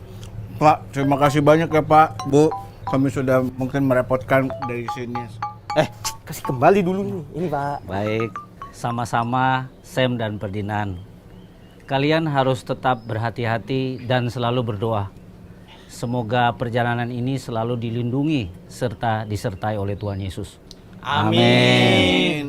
Pak, terima kasih banyak ya Pak, Bu. Kami sudah mungkin merepotkan dari sini. Kasih kembali dulu ini Pak. Baik, sama-sama Sam dan Ferdinand. Kalian harus tetap berhati-hati dan selalu berdoa. Semoga perjalanan ini selalu dilindungi serta disertai oleh Tuhan Yesus. Amin.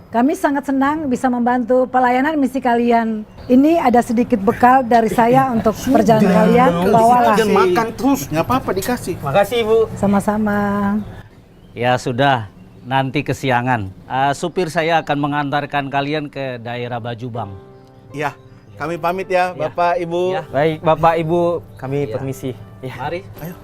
Kami sangat senang bisa membantu pelayanan misi kalian. Ini ada sedikit bekal dari saya untuk perjalanan kalian. Bawalah. Jangan makan terus, nggak apa-apa dikasih. Makasih Ibu. Sama-sama. Ya sudah, nanti kesiangan. Supir saya akan mengantarkan kalian ke daerah Bajubang. Iya, kami pamit ya, Bapak, Ibu. Ya. Baik Bapak, Ibu, kami permisi. Ya. Mari. Ayo.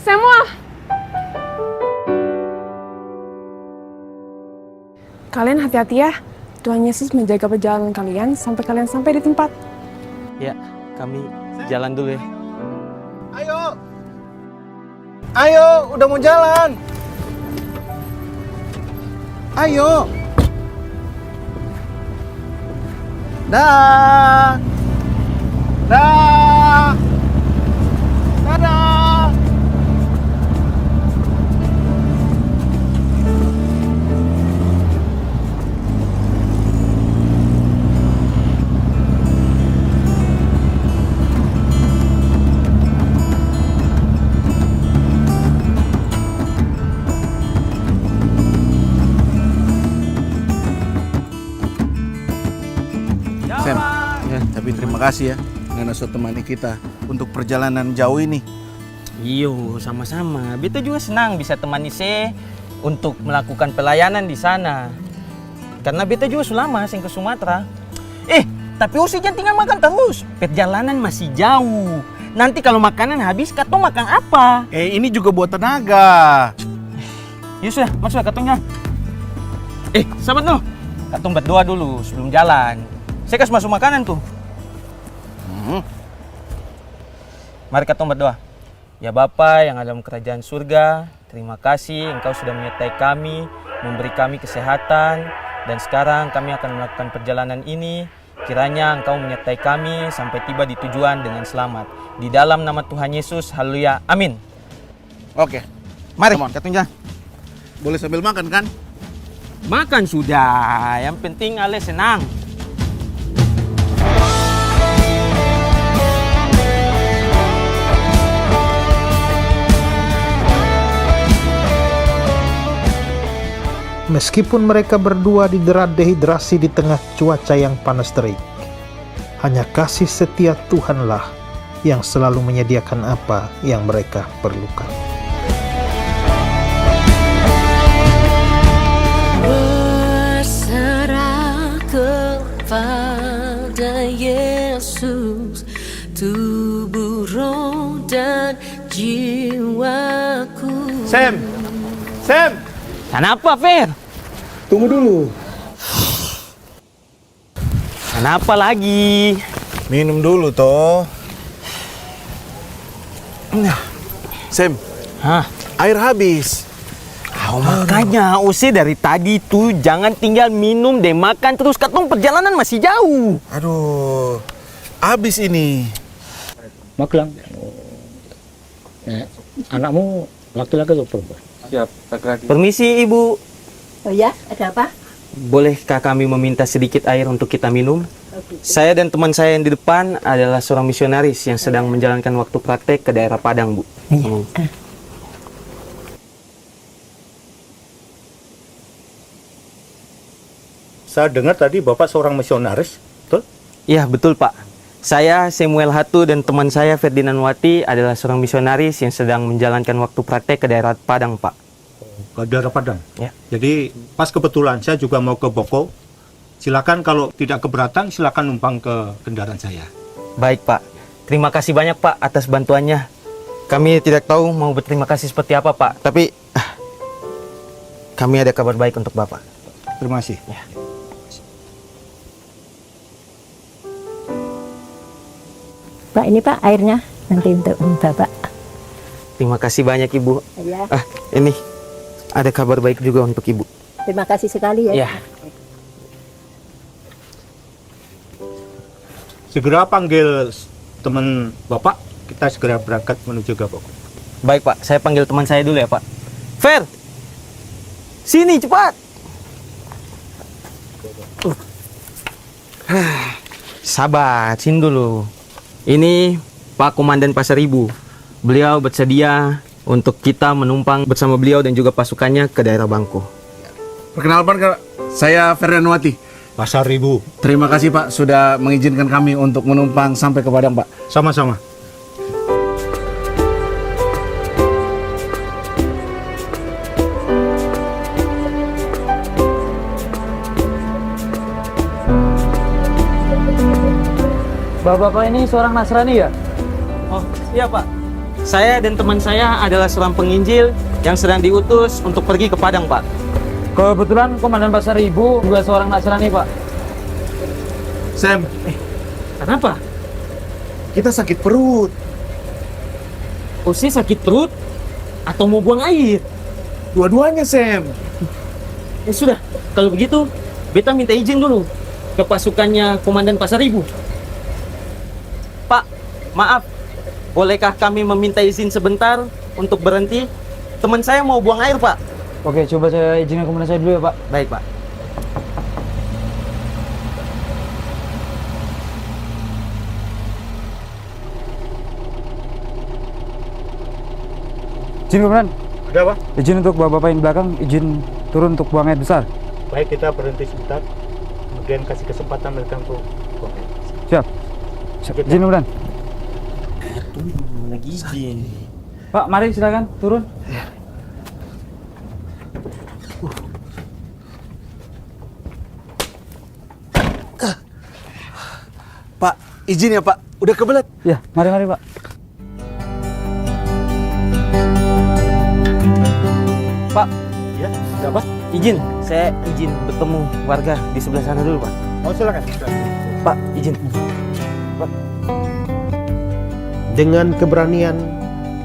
Semua. Kalian hati-hati ya. Tuhan Yesus menjaga perjalanan kalian sampai kalian sampai di tempat. Ya, kami jalan dulu ya. Ayo, udah mau jalan. Ayo. Dah. Dadah. Sam, tapi terima kasih ya karena sudah temani kita untuk perjalanan jauh ini. Iyo, sama-sama. Beta juga senang bisa temani saya untuk melakukan pelayanan di sana. Karena beta juga sudah lama ke Sumatera. Tapi Usi jangan tinggal makan terus. Perjalanan masih jauh. Nanti kalau makanan habis, katong makan apa? Ini juga buat tenaga. Ya sudah, masuk katongnya. Sahabat lo, katong berdoa dulu sebelum jalan. Saya kasih masuk makanan tuh. Mari katong berdoa. Ya Bapa yang ada dalam kerajaan surga, terima kasih Engkau sudah menyertai kami, memberi kami kesehatan, dan sekarang kami akan melakukan perjalanan ini. Kiranya Engkau menyertai kami sampai tiba di tujuan dengan selamat. Di dalam nama Tuhan Yesus, haleluya, amin. Oke, mari katong jalan. Boleh sambil makan kan? Makan sudah, yang penting Ale senang. Meskipun mereka berdua didera dehidrasi di tengah cuaca yang panas terik, hanya kasih setia Tuhanlah yang selalu menyediakan apa yang mereka perlukan. Berserah kepada Yesus, tubuh, roh, dan jiwaku. Sam! Kenapa, Fer? Tunggu dulu. Kenapa lagi? Minum dulu, toh. Sam. Hah? Air habis. Makanya Ose dari tadi tuh jangan tinggal minum deh, makan terus, katong perjalanan masih jauh. Aduh, habis ini. Magelang. Anakmu laki-laki atau perempuan? Siap, laki-laki. Permisi Ibu, Oh ya, ada apa? bolehkah kami meminta sedikit air untuk kita minum? Saya dan teman saya yang di depan adalah seorang misionaris yang sedang menjalankan waktu praktek ke daerah Padang, Bu. Saya dengar tadi Bapak seorang misionaris, betul? Iya, betul Pak. Saya, Samuel Hatu, dan teman saya Ferdinand Wati adalah seorang misionaris yang sedang menjalankan waktu praktek ke daerah Padang, Pak. Ke daerah Padang? Ya. Jadi pas kebetulan saya juga mau ke Boko. Silakan kalau tidak keberatan, silakan numpang ke kendaraan saya. Baik Pak, terima kasih banyak Pak atas bantuannya. Kami tidak tahu mau berterima kasih seperti apa Pak, tapi kami ada kabar baik untuk Bapak. Terima kasih. Ya. Pak, ini Pak airnya nanti untuk Bapak. Terima kasih banyak Ibu. Ya. Ini ada kabar baik juga untuk Ibu. Terima kasih sekali ya. Ya. Segera panggil teman Bapak, kita segera berangkat menuju ke Boko. Baik Pak, saya panggil teman saya dulu ya Pak. Fer, sini cepat. Sabar, sini dulu. Ini Pak Komandan Pasar Ibu. Beliau bersedia untuk kita menumpang bersama beliau dan juga pasukannya ke daerah Bangko. Perkenalkan, saya Ferdinand Wati. Pasar Ibu. Terima kasih Pak sudah mengizinkan kami untuk menumpang sampai ke Padang, Pak. Sama-sama. Bapak-bapak ini seorang Nasrani ya? Oh iya Pak, saya dan teman saya adalah seorang penginjil yang sedang diutus untuk pergi ke Padang Pak. Kebetulan Komandan Pasar Ibu juga seorang Nasrani Pak. Sam, Kenapa? kita sakit perut. Ose sakit perut atau mau buang air? Dua-duanya, Sam. Ya sudah, kalau begitu beta minta izin dulu ke pasukannya Komandan Pasar Ibu. Pak, maaf, bolehkah kami meminta izin sebentar untuk berhenti? Teman saya mau buang air, Pak. Oke, coba saya izinkan komandan saya dulu ya Pak. Baik, Pak. Izin komandan. Ada apa? Izin untuk bapak-bapak yang di belakang, izin turun untuk buang air besar. Baik, kita berhenti sebentar. Kemudian kasih kesempatan mereka untuk buang air. Siap. Izin komandan. Lagi izin. Pak, mari silakan turun. Pak, izin ya Pak. Udah kebelet. Ya, mari Pak. Pak, Ya, ada apa? izin. Saya izin bertemu warga di sebelah sana dulu, Pak. Oh, silakan. Pak, izin. Pak. Dengan keberanian,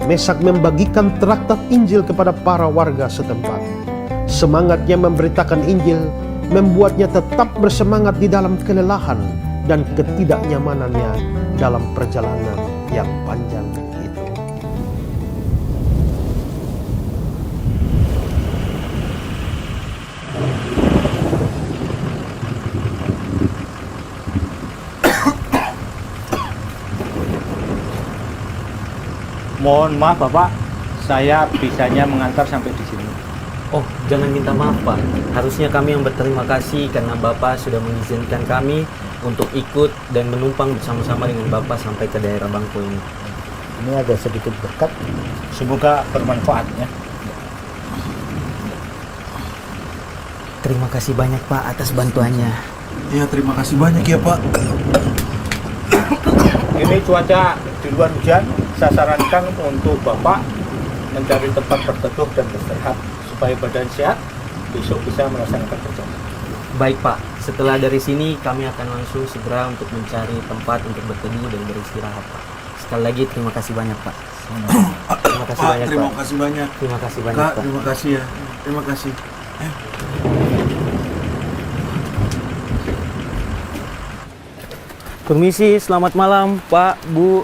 Mesak membagikan traktat Injil kepada para warga setempat. Semangatnya memberitakan Injil membuatnya tetap bersemangat di dalam kelelahan dan ketidaknyamanannya dalam perjalanan yang panjang itu. Mohon maaf Bapak, saya bisanya mengantar sampai di sini. Oh, jangan minta maaf, Pak. Harusnya kami yang berterima kasih karena Bapak sudah mengizinkan kami untuk ikut dan menumpang bersama-sama dengan Bapak sampai ke daerah Bangko ini. Ini ada sedikit berkat, semoga bermanfaat ya. Terima kasih banyak, Pak, atas bantuannya. Ya, terima kasih banyak ya Pak. Ini cuaca di luar hujan, saya sarankan untuk Bapak mencari tempat berteduh dan beristirahat supaya badan sehat besok bisa melaksanakan perjalanan. Baik Pak, setelah dari sini kami akan langsung segera untuk mencari tempat untuk berteduh dan beristirahat Pak. Sekali lagi terima kasih banyak Pak. Terima kasih Pak, banyak terima Pak. kasih banyak. Terima kasih banyak Kak, Pak. terima kasih ya. Terima kasih. Permisi, selamat malam Pak, Bu.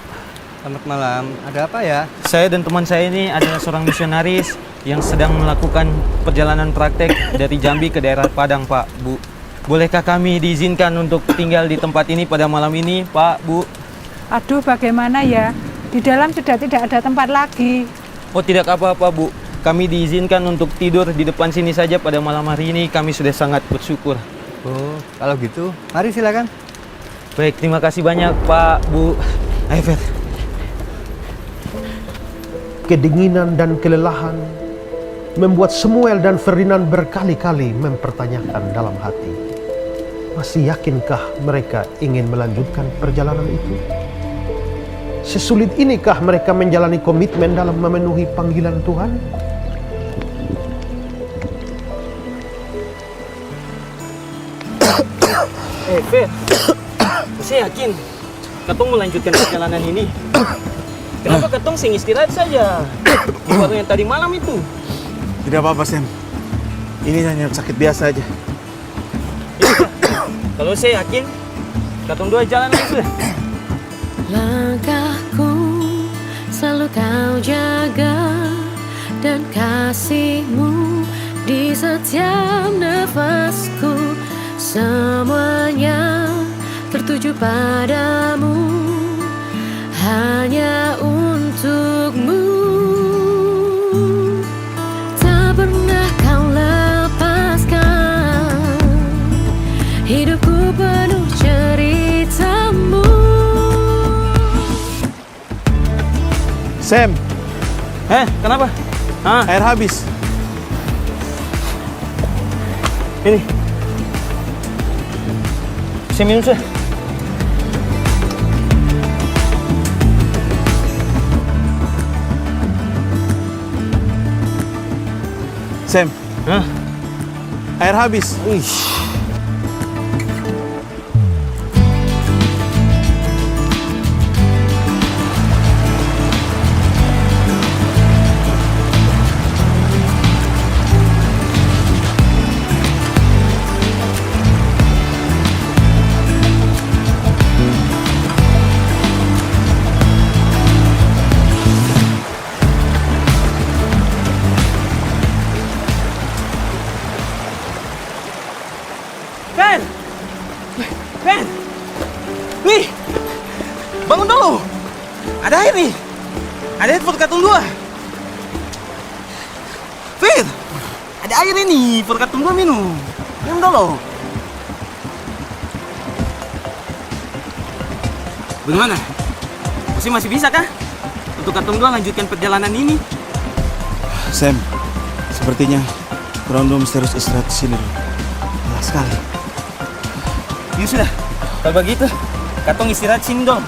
Selamat malam. Ada apa ya? Saya dan teman saya ini adalah seorang misionaris yang sedang melakukan perjalanan praktek dari Jambi ke daerah Padang, Pak, Bu. Bolehkah kami diizinkan untuk tinggal di tempat ini pada malam ini, Pak, Bu? Aduh, bagaimana ya? Di dalam sudah tidak ada tempat lagi. Oh, tidak apa-apa, Bu. Kami diizinkan untuk tidur di depan sini saja pada malam hari ini. Kami sudah sangat bersyukur. Oh, kalau gitu, mari silakan. Baik, terima kasih banyak, Pak, Bu. Ayo, Fer. Kedinginan dan kelelahan membuat Samuel dan Ferdinand berkali-kali mempertanyakan dalam hati, masih yakinkah mereka ingin melanjutkan perjalanan itu? Sesulit inikah mereka menjalani komitmen dalam memenuhi panggilan Tuhan? Fer, saya yakin Katong melanjutkan perjalanan ini. Kenapa Katong sing istirahat saja di warung yang tadi malam itu? Tidak apa-apa, Sam. Ini hanya sakit biasa aja. Kalau saya yakin, Katong dua jalan lagi sudah. Langkahku selalu kau jaga, dan kasih-Mu di setiap nafasku. Semuanya tertuju padamu, hanya untuk-Mu. Tak pernah kau lepaskan, hidupku penuh cerita-Mu. Sam. Kenapa? Air habis. Ini. Saya minum sudah. Sam. Air habis. Ben! Nih! Bangun dulu! Ada air nih! Ada air buat Katong dua! Fir! Ada air ini buat Katong dua minum! Minum dulu! Bagaimana? Masih bisa kah? Untuk Katong dua lanjutkan perjalanan ini? Sam, sepertinya kurang dulu mesti harus istirahat di sini. Lelah sekali. Ya sudah, kalau begitu, Katong istirahat sini dong.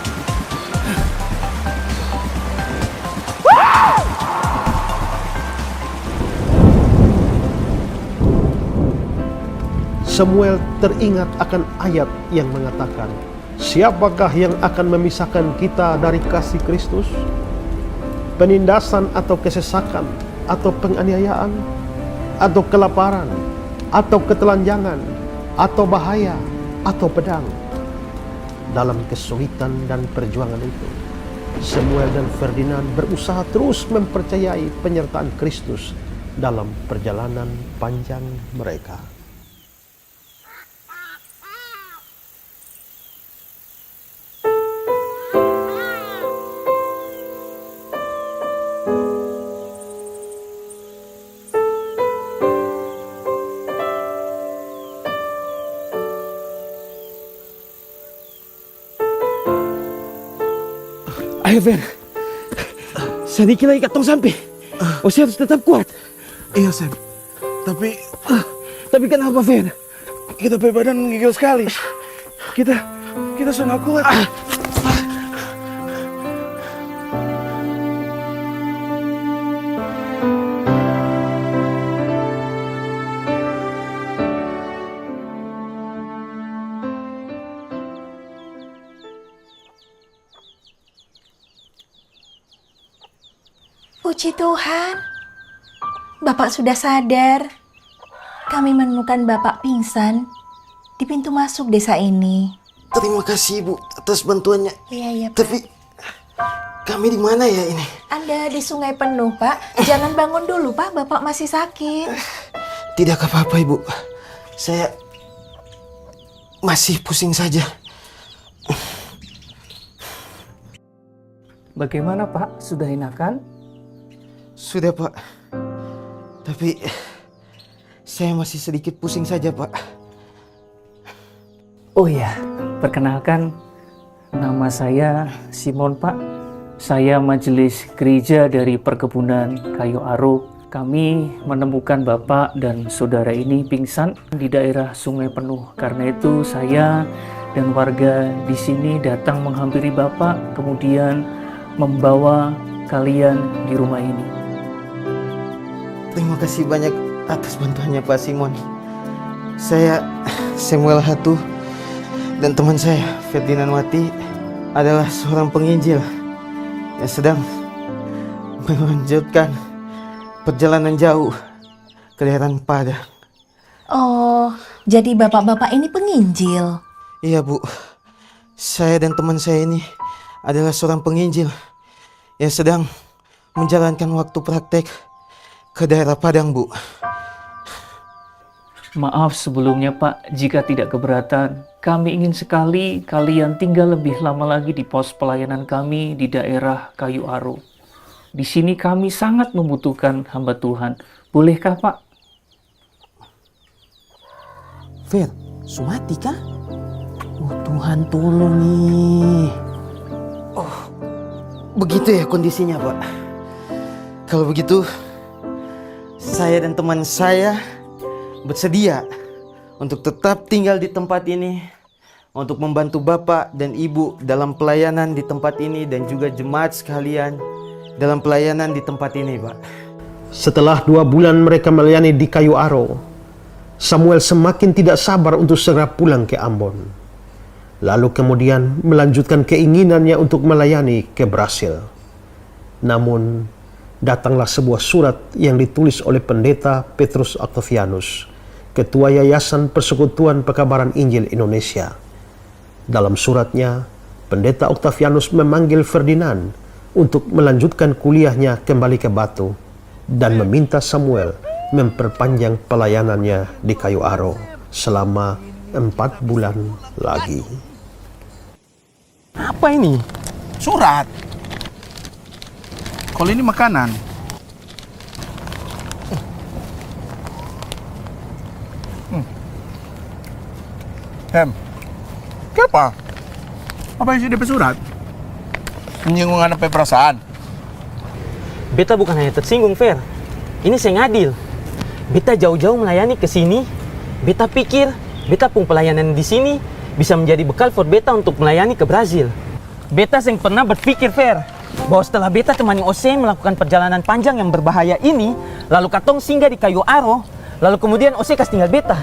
Samuel teringat akan ayat yang mengatakan, siapakah yang akan memisahkan kita dari kasih Kristus? Penindasan atau kesesakan, atau penganiayaan, atau kelaparan, atau ketelanjangan, atau bahaya, atau pedang. Dalam kesulitan dan perjuangan itu, Samuel dan Ferdinand berusaha terus mempercayai penyertaan Kristus dalam perjalanan panjang mereka. Ayo, Fer. Sedikit lagi Katong sampai. Ose harus tetap kuat. Iya, Sam. Tapi kenapa, Fer? Kita punya badan menggigil sekali. Kita sudah nggak kuat. Puji Tuhan, Bapak sudah sadar. Kami menemukan Bapak pingsan di pintu masuk desa ini. Terima kasih Ibu atas bantuannya. Iya, Pak. Tapi kami di mana ya ini? Anda di Sungai Penuh, Pak. Jangan bangun dulu, Pak. Bapak masih sakit. Tidak apa-apa Ibu. Saya masih pusing saja. Bagaimana Pak? Sudah enakan? Sudah Pak. Tapi saya masih sedikit pusing saja Pak. Oh ya, perkenalkan, nama saya Simon Pak. Saya majelis gereja dari Perkebunan Kayu Aro. Kami menemukan Bapak dan saudara ini pingsan di daerah Sungai Penuh. Karena itu saya dan warga di sini datang menghampiri Bapak, kemudian membawa kalian di rumah ini. Terima kasih banyak atas bantuannya Pak Simon. Saya Samuel Hatu dan teman saya Ferdinand Wati adalah seorang penginjil yang sedang melanjutkan perjalanan jauh ke daerah Padang. Oh, jadi bapak-bapak ini penginjil? Iya Bu, saya dan teman saya ini adalah seorang penginjil yang sedang menjalankan waktu praktek ke daerah Padang, Bu. Maaf sebelumnya Pak, jika tidak keberatan, kami ingin sekali kalian tinggal lebih lama lagi di pos pelayanan kami di daerah Kayu Aro. Di sini kami sangat membutuhkan hamba Tuhan. Bolehkah Pak? Fer, Sumati kah? Oh Tuhan tolong nih. Oh, begitu ya kondisinya Pak. Kalau begitu, saya dan teman saya bersedia untuk tetap tinggal di tempat ini untuk membantu Bapak dan Ibu dalam pelayanan di tempat ini dan juga jemaat sekalian dalam pelayanan di tempat ini, Pak. Setelah 2 bulan mereka melayani di Kayu Aro, Samuel semakin tidak sabar untuk segera pulang ke Ambon. Lalu kemudian melanjutkan keinginannya untuk melayani ke Brasil. Namun datanglah sebuah surat yang ditulis oleh pendeta Petrus Octavianus, Ketua Yayasan Persekutuan Pekabaran Injil Indonesia. Dalam suratnya, pendeta Octavianus memanggil Ferdinand untuk melanjutkan kuliahnya kembali ke Batu dan meminta Samuel memperpanjang pelayanannya di Kayu Aro selama 4 bulan lagi. Apa ini? Surat. Kalau ini makanan. Kenapa? Apa yang sudah surat? Menyinggung anak perasaan. Beta bukan hanya tersinggung, Fer. Ini saya ngadil. Beta jauh-jauh melayani ke sini. Beta pikir beta pun pelayanan di sini bisa menjadi bekal for beta untuk melayani ke Brazil. Beta yang pernah berpikir, Fer, bahwa setelah beta temani Ose melakukan perjalanan panjang yang berbahaya ini, lalu katong singgah di Kayu Aro, lalu kemudian Ose kasih tinggal beta.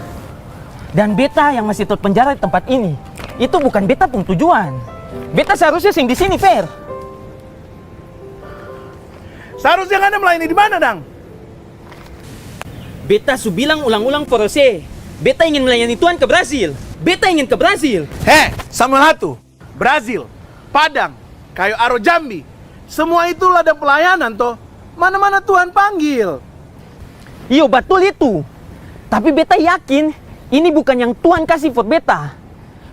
Dan beta yang masih terpenjara di tempat ini, itu bukan beta pun tujuan. Beta seharusnya sing di sini, Fer. Seharusnya Anda melayani di mana, Dang? Beta su bilang ulang-ulang por Ose, beta ingin melayani Tuhan ke Brazil. Beta ingin ke Brazil. Samuel Hatu, Brazil, Padang, Kayu Aro Jambi. Semua itu ladang pelayanan toh. Mana-mana Tuhan panggil. Iyo, betul itu. Tapi beta yakin ini bukan yang Tuhan kasih for beta.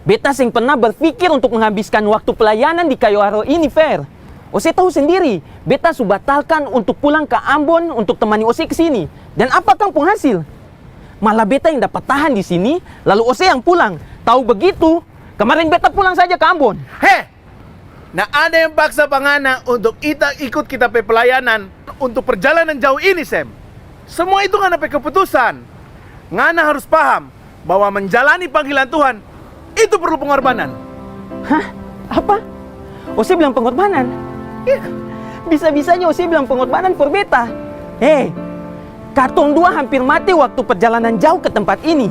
Beta yang pernah berpikir untuk menghabiskan waktu pelayanan di Kayu Aro ini, Fer. Ose tahu sendiri, beta su batalkan untuk pulang ke Ambon untuk temani Ose ke sini. Dan apa kang penghasil? Malah beta yang dapat tahan di sini, lalu Ose yang pulang. Tahu begitu, kemarin beta pulang saja ke Ambon. Nah ada yang paksa pangana untuk ikut kita pe pelayanan untuk perjalanan jauh ini, Sam. Semua itu ngana pe keputusan. Ngana harus paham bahwa menjalani panggilan Tuhan itu perlu pengorbanan. Hah? Apa? Ose bilang pengorbanan? Bisa-bisanya Ose bilang pengorbanan for beta. Katong dua hampir mati waktu perjalanan jauh ke tempat ini.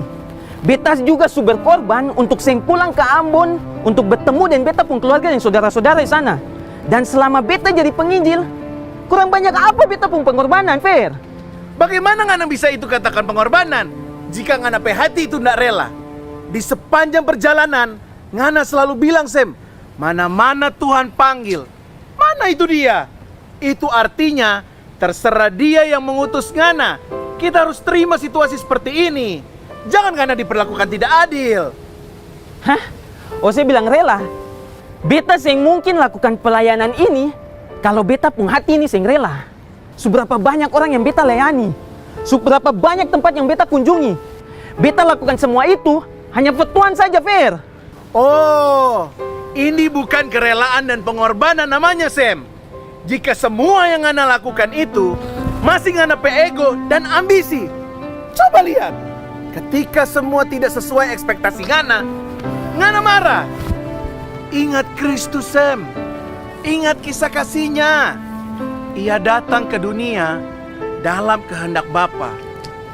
Beta juga su berkorban untuk seng pulang ke Ambon untuk bertemu dengan beta pun keluarga dan saudara-saudara di sana. Dan selama beta jadi penginjil, Kurang banyak apa beta pun pengorbanan, Fer? Bagaimana ngana bisa itu katakan pengorbanan jika ngana pe hati itu ndak rela? Di sepanjang perjalanan, ngana selalu bilang, Sam, mana-mana Tuhan panggil, mana itu dia? Itu artinya terserah dia yang mengutus ngana. Kita harus terima situasi seperti ini. Jangan ngana diperlakukan tidak adil. Hah? Oh, saya bilang rela? Beta seng mungkin lakukan pelayanan ini kalau beta pun hati ini seng rela. Seberapa banyak orang yang beta layani, seberapa banyak tempat yang beta kunjungi. Beta lakukan semua itu hanya for Tuhan saja, Fer. Oh, ini bukan kerelaan dan pengorbanan namanya, Sam. Jika semua yang ngana lakukan itu masih ngana pe ego dan ambisi. Coba lihat, ketika semua tidak sesuai ekspektasi ngana marah. Ingat Kristus, Sam. Ingat kisah kasihnya. Ia datang ke dunia dalam kehendak Bapa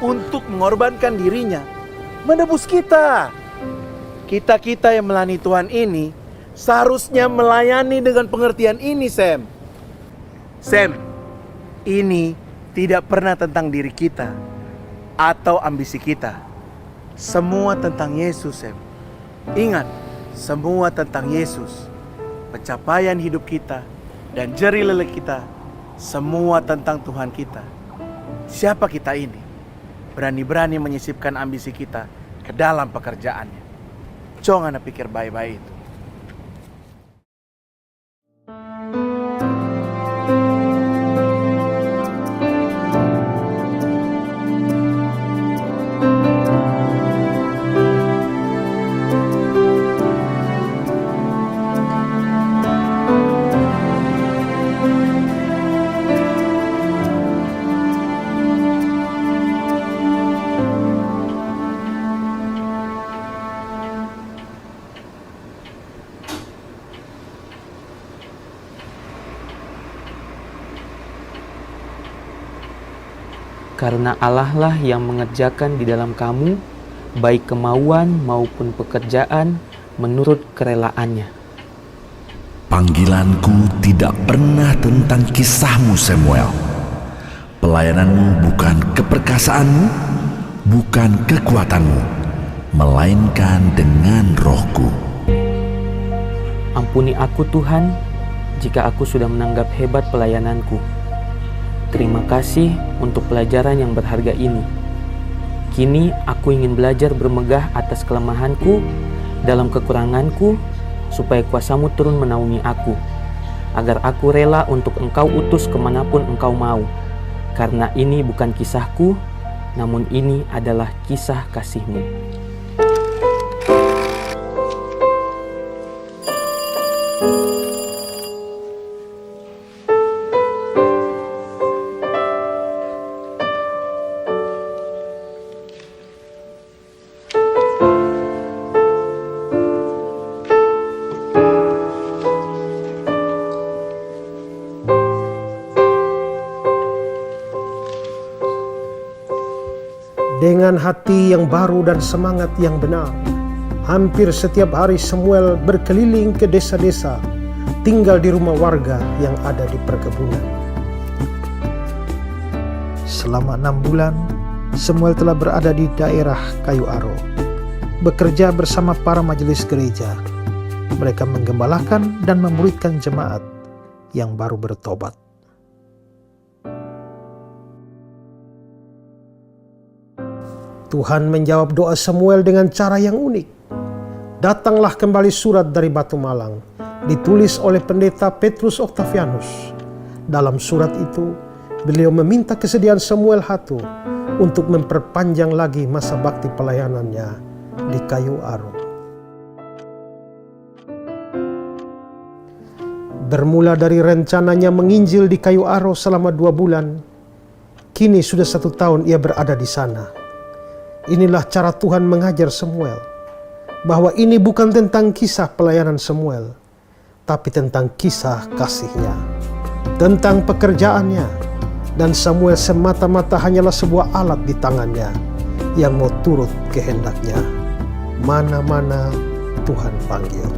untuk mengorbankan dirinya, menebus kita. Kita yang melayani Tuhan ini seharusnya melayani dengan pengertian ini, Sam. Sam, ini tidak pernah tentang diri kita atau ambisi kita. Semua tentang Yesus, Sam. Ingat, semua tentang Yesus. Pencapaian hidup kita dan jeri lele kita, semua tentang Tuhan kita. Siapa kita ini? Berani-berani menyisipkan ambisi kita ke dalam pekerjaannya. Jangan pikir baik-baik itu. Karena Allah lah yang mengerjakan di dalam kamu, baik kemauan maupun pekerjaan menurut kerelaannya. Panggilanku tidak pernah tentang kisahmu, Samuel. Pelayananmu bukan keperkasaanmu, bukan kekuatanmu, melainkan dengan Rohku. Ampuni aku, Tuhan, jika aku sudah menganggap hebat pelayananku. Terima kasih untuk pelajaran yang berharga ini. Kini aku ingin belajar bermegah atas kelemahanku, dalam kekuranganku, supaya kuasamu turun menaungi aku, agar aku rela untuk Engkau utus kemanapun Engkau mau. Karena ini bukan kisahku, namun ini adalah kisah kasih-Mu. Dengan hati yang baru dan semangat yang benar, hampir setiap hari Samuel berkeliling ke desa-desa, tinggal di rumah warga yang ada di perkebunan. Selama 6 bulan, Samuel telah berada di daerah Kayu Aro, bekerja bersama para majelis gereja. Mereka menggembalakan dan memuridkan jemaat yang baru bertobat. Tuhan menjawab doa Samuel dengan cara yang unik. Datanglah kembali surat dari Batu Malang, ditulis oleh pendeta Petrus Octavianus. Dalam surat itu, beliau meminta kesediaan Samuel Hatu untuk memperpanjang lagi masa bakti pelayanannya di Kayu Aro. Bermula dari rencananya menginjil di Kayu Aro selama 2 bulan, kini sudah 1 tahun ia berada di sana. Inilah cara Tuhan mengajar Samuel, bahwa ini bukan tentang kisah pelayanan Samuel, tapi tentang kisah kasih-Nya, tentang pekerjaannya, dan Samuel semata-mata hanyalah sebuah alat di tangannya yang mau turut kehendak-Nya, mana-mana Tuhan panggil.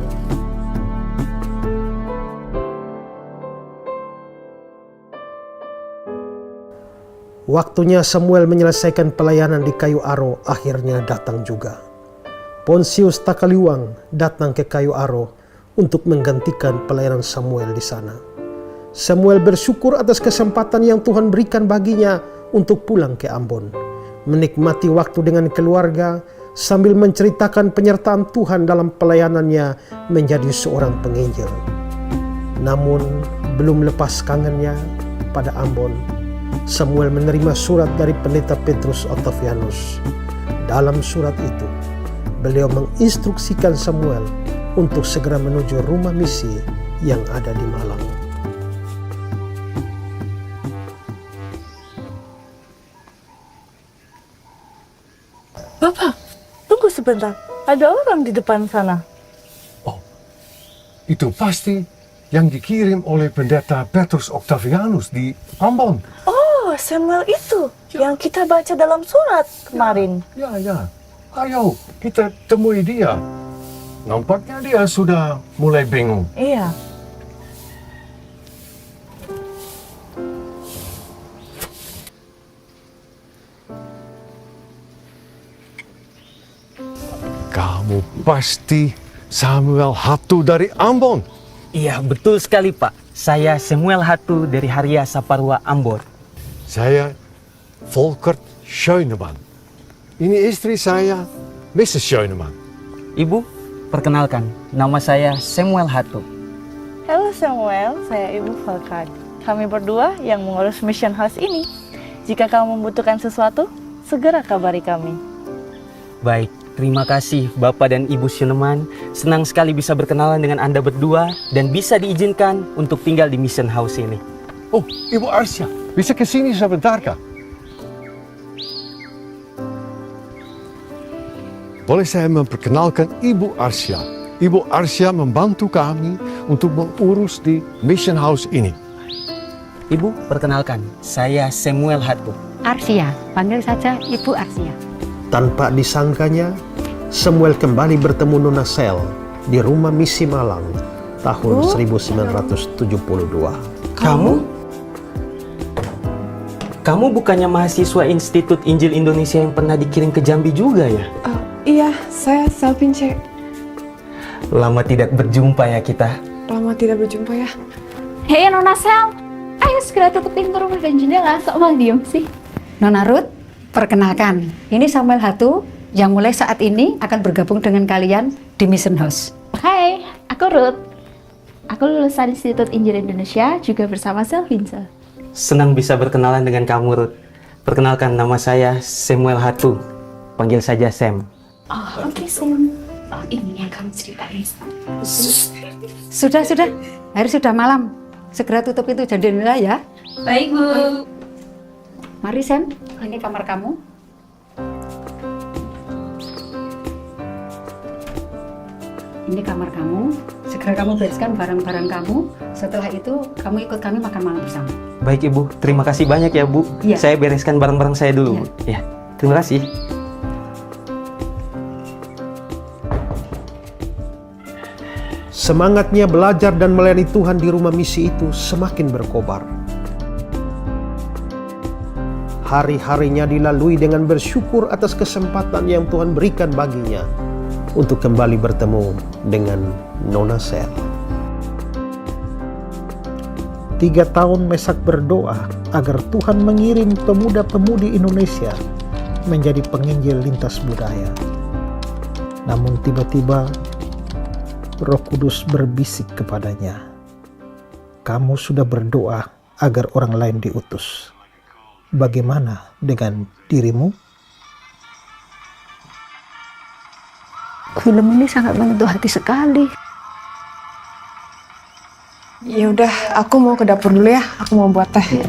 Waktunya Samuel menyelesaikan pelayanan di kayu aro akhirnya datang juga. Pontius Takaliwang datang ke kayu aro untuk menggantikan pelayanan Samuel di sana. Samuel bersyukur atas kesempatan yang Tuhan berikan baginya untuk pulang ke Ambon, menikmati waktu dengan keluarga sambil menceritakan penyertaan Tuhan dalam pelayanannya menjadi seorang penginjil. Namun belum lepas kangennya pada Ambon, Samuel menerima surat dari pendeta Petrus Octavianus. Dalam surat itu, beliau menginstruksikan Samuel untuk segera menuju rumah misi yang ada di Malang. Bapak, tunggu sebentar. Ada orang di depan sana. Itu pasti yang dikirim oleh pendeta Petrus Octavianus di Ambon. Oh, Samuel itu yang kita baca dalam surat kemarin. Ya. Ayo, kita temui dia. Nampaknya dia sudah mulai bingung. Iya. Kamu pasti Samuel Hatu dari Ambon. Iya, betul sekali Pak. Saya Samuel Hatu dari Haria Saparua Ambon. Saya Volkert Schöneman. Ini istri saya, Mrs. Schöneman. Ibu, perkenalkan, nama saya Samuel Hatu. Halo Samuel, saya Ibu Volkert. Kami berdua yang mengurus Mission House ini. Jika kamu membutuhkan sesuatu, segera kabari kami. Baik, terima kasih Bapak dan Ibu Schöneman. Senang sekali bisa berkenalan dengan Anda berdua dan bisa diizinkan untuk tinggal di Mission House ini. Oh, Ibu Arsya, bisa ke sini sebentar kah? Boleh saya memperkenalkan Ibu Arsya. Ibu Arsya membantu kami untuk mengurus di Mission House ini. Ibu, perkenalkan, saya Samuel Hatu. Arsya, panggil saja Ibu Arsya. Tanpa disangkanya, Samuel kembali bertemu Nona Sel di rumah misi Malang tahun 1972. Kamu bukannya mahasiswa Institut Injil Indonesia yang pernah dikirim ke Jambi juga ya? Iya, saya Selvince. Lama tidak berjumpa ya kita. Lama tidak berjumpa ya. Hei Nona Sel, ayo segera tutup pintu rumah dan jendela. Sok malah diem sih. Nona Ruth, perkenalkan, ini Samuel Hatu yang mulai saat ini akan bergabung dengan kalian di Mission House. Hai, aku Ruth. Aku lulusan Institut Injil Indonesia juga bersama Selvince. Senang bisa berkenalan dengan kamu, Ruth. Perkenalkan, nama saya Samuel Hatu. Panggil saja Sam. Oh, oke, Sam. Oh, ini yang kamu ceritain. Sudah. Hari sudah malam. Segera tutup pintu jendela ya. Baik, Bu. Mari, Sam. Ini kamar kamu. Ini kamar kamu. Segera kamu bereskan barang-barang kamu. Setelah itu, kamu ikut kami makan malam bersama. Baik, Ibu. Terima kasih banyak ya, Bu. Iya. Saya bereskan barang-barang saya dulu. Ya, terima kasih. Semangatnya belajar dan melayani Tuhan di rumah misi itu semakin berkobar. Hari-harinya dilalui dengan bersyukur atas kesempatan yang Tuhan berikan baginya untuk kembali bertemu dengan Nona Sel. 3 tahun Mesak berdoa agar Tuhan mengirim pemuda-pemudi Indonesia menjadi penginjil lintas budaya. Namun tiba-tiba Roh Kudus berbisik kepadanya, "Kamu sudah berdoa agar orang lain diutus. Bagaimana dengan dirimu?" Film ini sangat menyentuh hati sekali. Ya udah, aku mau ke dapur dulu ya. Aku mau buat teh.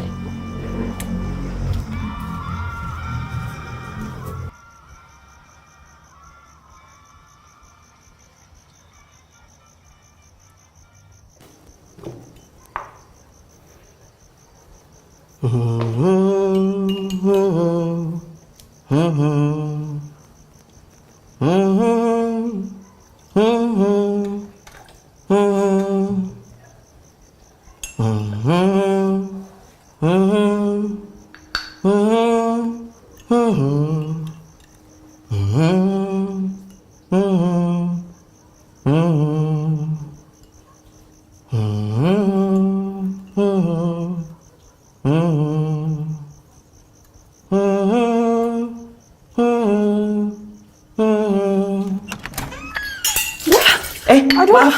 Aduh. Maaf.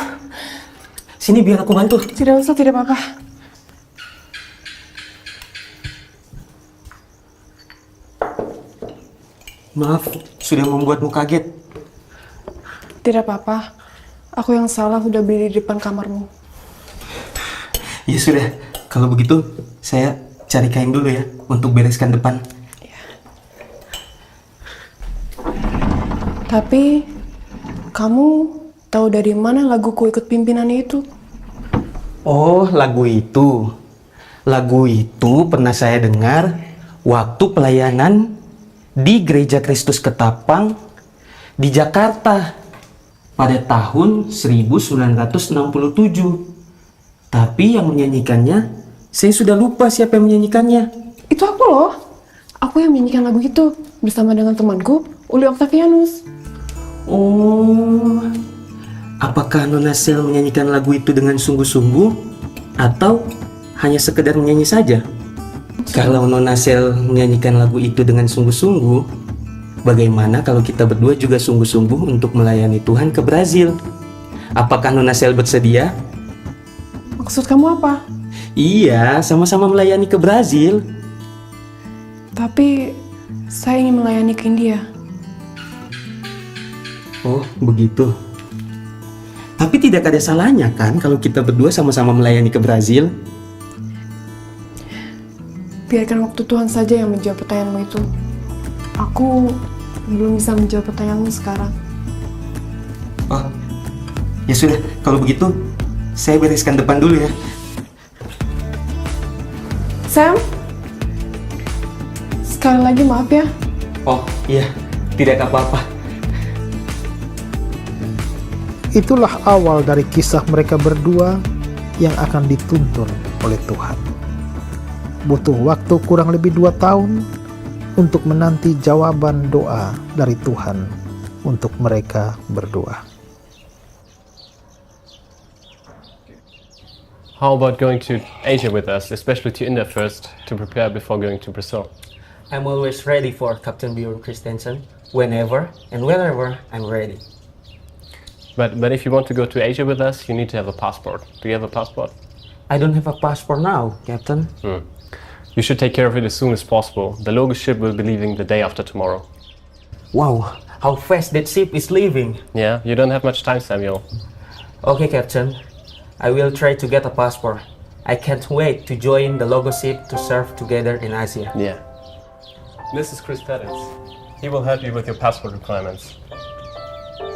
Sini biar aku bantu. Tidak usah, tidak apa-apa. Maaf, sudah membuatmu kaget. Tidak apa-apa. Aku yang salah sudah berdiri di depan kamarmu. Ya sudah, kalau begitu saya cari kain dulu ya untuk bereskan depan. Tapi, kamu tahu dari mana laguku ikut pimpinannya itu? Oh, lagu itu. Lagu itu pernah saya dengar waktu pelayanan di Gereja Kristus Ketapang di Jakarta pada tahun 1967. Tapi yang menyanyikannya, saya sudah lupa siapa yang menyanyikannya. Itu aku loh. Aku yang menyanyikan lagu itu bersama dengan temanku, Uli Octavianus. Oh, apakah Nona Sel menyanyikan lagu itu dengan sungguh-sungguh atau hanya sekedar menyanyi saja? Kalau Nona Sel menyanyikan lagu itu dengan sungguh-sungguh, bagaimana kalau kita berdua juga sungguh-sungguh untuk melayani Tuhan ke Brazil? Apakah Nona Sel bersedia? Maksud kamu apa? Iya, sama-sama melayani ke Brazil. Tapi, saya ingin melayani ke India. Oh, begitu. Tapi tidak ada salahnya kan kalau kita berdua sama-sama melayani ke Brazil? Biarkan waktu Tuhan saja yang menjawab pertanyaanmu itu. Aku belum bisa menjawab pertanyaanmu sekarang. Oh, ya sudah. Kalau begitu, saya bereskan depan dulu ya. Sam? Sekali lagi maaf ya. Oh, iya. Tidak apa-apa. Itulah awal dari kisah mereka berdua yang akan dituntun oleh Tuhan. Butuh waktu kurang lebih 2 tahun untuk menanti jawaban doa dari Tuhan untuk mereka berdua. How about going to Asia with us, especially to India first, to prepare before going to Brazil? I'm always ready for Captain Bjorn Christensen. Whenever and wherever I'm ready. But if you want to go to Asia with us, you need to have a passport. Do you have a passport? I don't have a passport now, Captain. You should take care of it as soon as possible. The Logos ship will be leaving the day after tomorrow. Wow, how fast that ship is leaving. Yeah, you don't have much time, Samuel. Okay, Captain. I will try to get a passport. I can't wait to join the Logos ship to serve together in Asia. Yeah. This is Chris Pettis. He will help you with your passport requirements.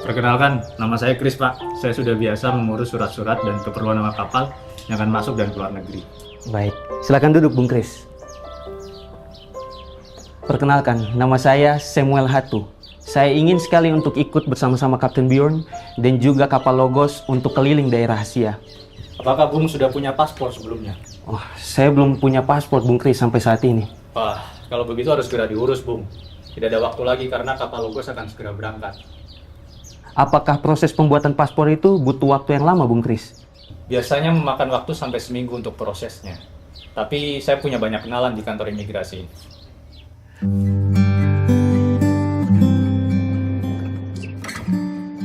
Perkenalkan, nama saya Chris, Pak. Saya sudah biasa mengurus surat-surat dan keperluan nama kapal yang akan masuk dan keluar negeri. Baik, silakan duduk, Bung Chris. Perkenalkan, nama saya Samuel Hatu. Saya ingin sekali untuk ikut bersama-sama Kapten Bjorn dan juga kapal Logos untuk keliling daerah Asia. Apakah Bung sudah punya paspor sebelumnya? Oh, saya belum punya paspor, Bung Chris, sampai saat ini. Wah, kalau begitu harus segera diurus, Bung. Tidak ada waktu lagi karena kapal Logos akan segera berangkat. Apakah proses pembuatan paspor itu butuh waktu yang lama, Bung Chris? Biasanya memakan waktu sampai seminggu untuk prosesnya. Tapi saya punya banyak kenalan di kantor imigrasi.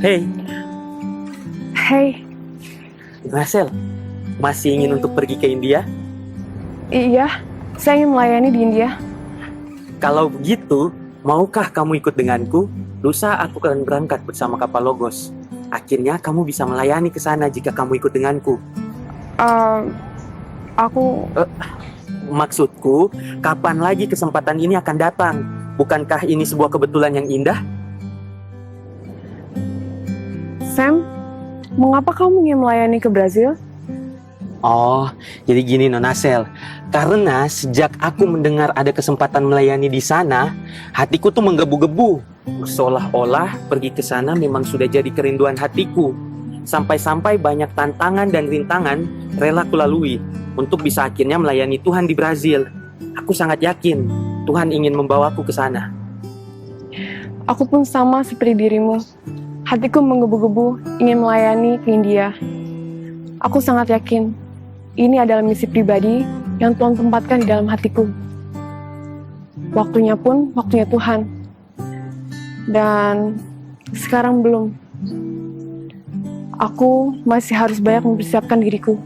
Hey. Hey. Marcel, masih ingin untuk pergi ke India? Iya, saya ingin melayani di India. Kalau begitu, maukah kamu ikut denganku? Lusa aku akan berangkat bersama kapal Logos. Akhirnya kamu bisa melayani ke sana jika kamu ikut denganku. Maksudku, kapan lagi kesempatan ini akan datang? Bukankah ini sebuah kebetulan yang indah? Sam, mengapa kamu ingin melayani ke Brazil? Oh, jadi gini Nona Sel. Karena sejak aku mendengar ada kesempatan melayani di sana, hatiku tuh menggebu-gebu. Seolah-olah pergi ke sana memang sudah jadi kerinduan hatiku. Sampai-sampai banyak tantangan dan rintangan rela kulalui untuk bisa akhirnya melayani Tuhan di Brazil. Aku sangat yakin Tuhan ingin membawaku ke sana. Aku pun sama seperti dirimu. Hatiku menggebu-gebu ingin melayani ke India. Aku sangat yakin ini adalah misi pribadi yang Tuhan tempatkan di dalam hatiku. Waktunya pun waktunya Tuhan. Dan sekarang belum. aku masih harus banyak mempersiapkan diriku.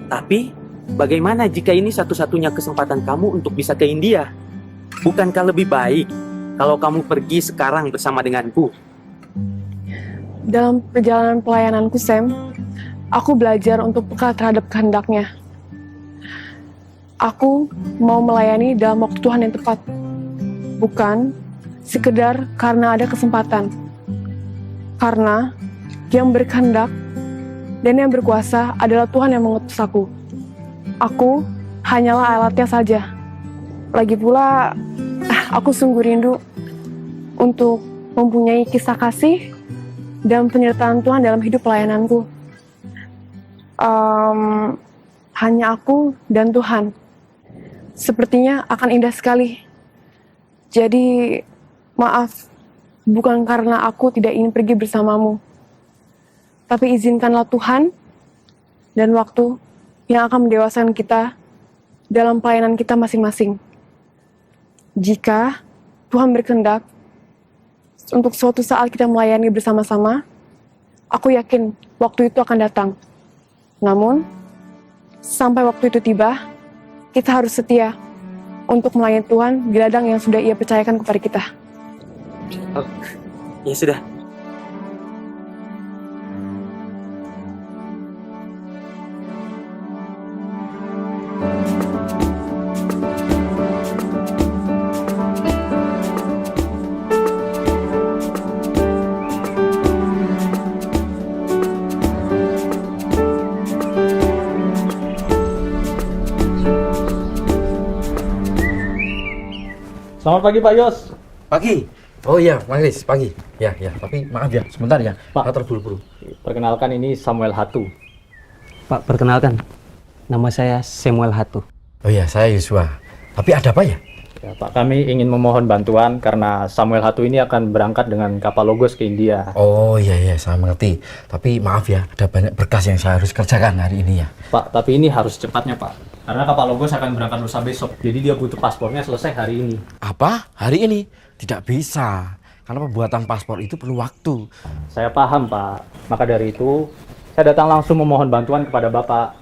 Tapi, bagaimana jika ini satu-satunya kesempatan kamu untuk bisa ke India? Bukankah lebih baik kalau kamu pergi sekarang bersama denganku? Dalam perjalanan pelayananku, Sam, aku belajar untuk peka terhadap kehendaknya. Aku mau melayani dalam waktu Tuhan yang tepat, bukan sekedar karena ada kesempatan. Karena yang berkehendak dan yang berkuasa adalah Tuhan yang mengutus aku. Aku hanyalah alatnya saja. Lagi pula, aku sungguh rindu untuk mempunyai kisah kasih dan penyertaan Tuhan dalam hidup pelayananku. Hanya aku dan Tuhan. Sepertinya akan indah sekali. Jadi, maaf, bukan karena aku tidak ingin pergi bersamamu. Tapi izinkanlah Tuhan dan waktu yang akan mendewasakan kita dalam pelayanan kita masing-masing. Jika Tuhan berkehendak untuk suatu saat kita melayani bersama-sama, aku yakin waktu itu akan datang. Namun, sampai waktu itu tiba, kita harus setia untuk melayani Tuhan di ladang yang sudah Ia percayakan kepada kita. Oh, ya sudah. Selamat pagi Pak Yos. Pagi. Oh iya, Bang Kris, pagi. Ya, tapi maaf ya, sebentar ya. Pak, terburu-buru. Perkenalkan, ini Samuel Hatu. Pak, perkenalkan. Nama saya Samuel Hatu. Oh iya, saya Yusua. Tapi ada apa ya? Ya, Pak, kami ingin memohon bantuan karena Samuel Hatu ini akan berangkat dengan kapal Logos ke India. Oh iya, saya mengerti. Tapi maaf ya, ada banyak berkas yang saya harus kerjakan hari ini ya. Pak, tapi ini harus cepatnya Pak. Karena kapal Logos akan berangkat lusa besok. Jadi dia butuh paspornya selesai hari ini. Apa? Hari ini? Tidak bisa. Karena pembuatan paspor itu perlu waktu. Saya paham Pak. Maka dari itu, saya datang langsung memohon bantuan kepada Bapak.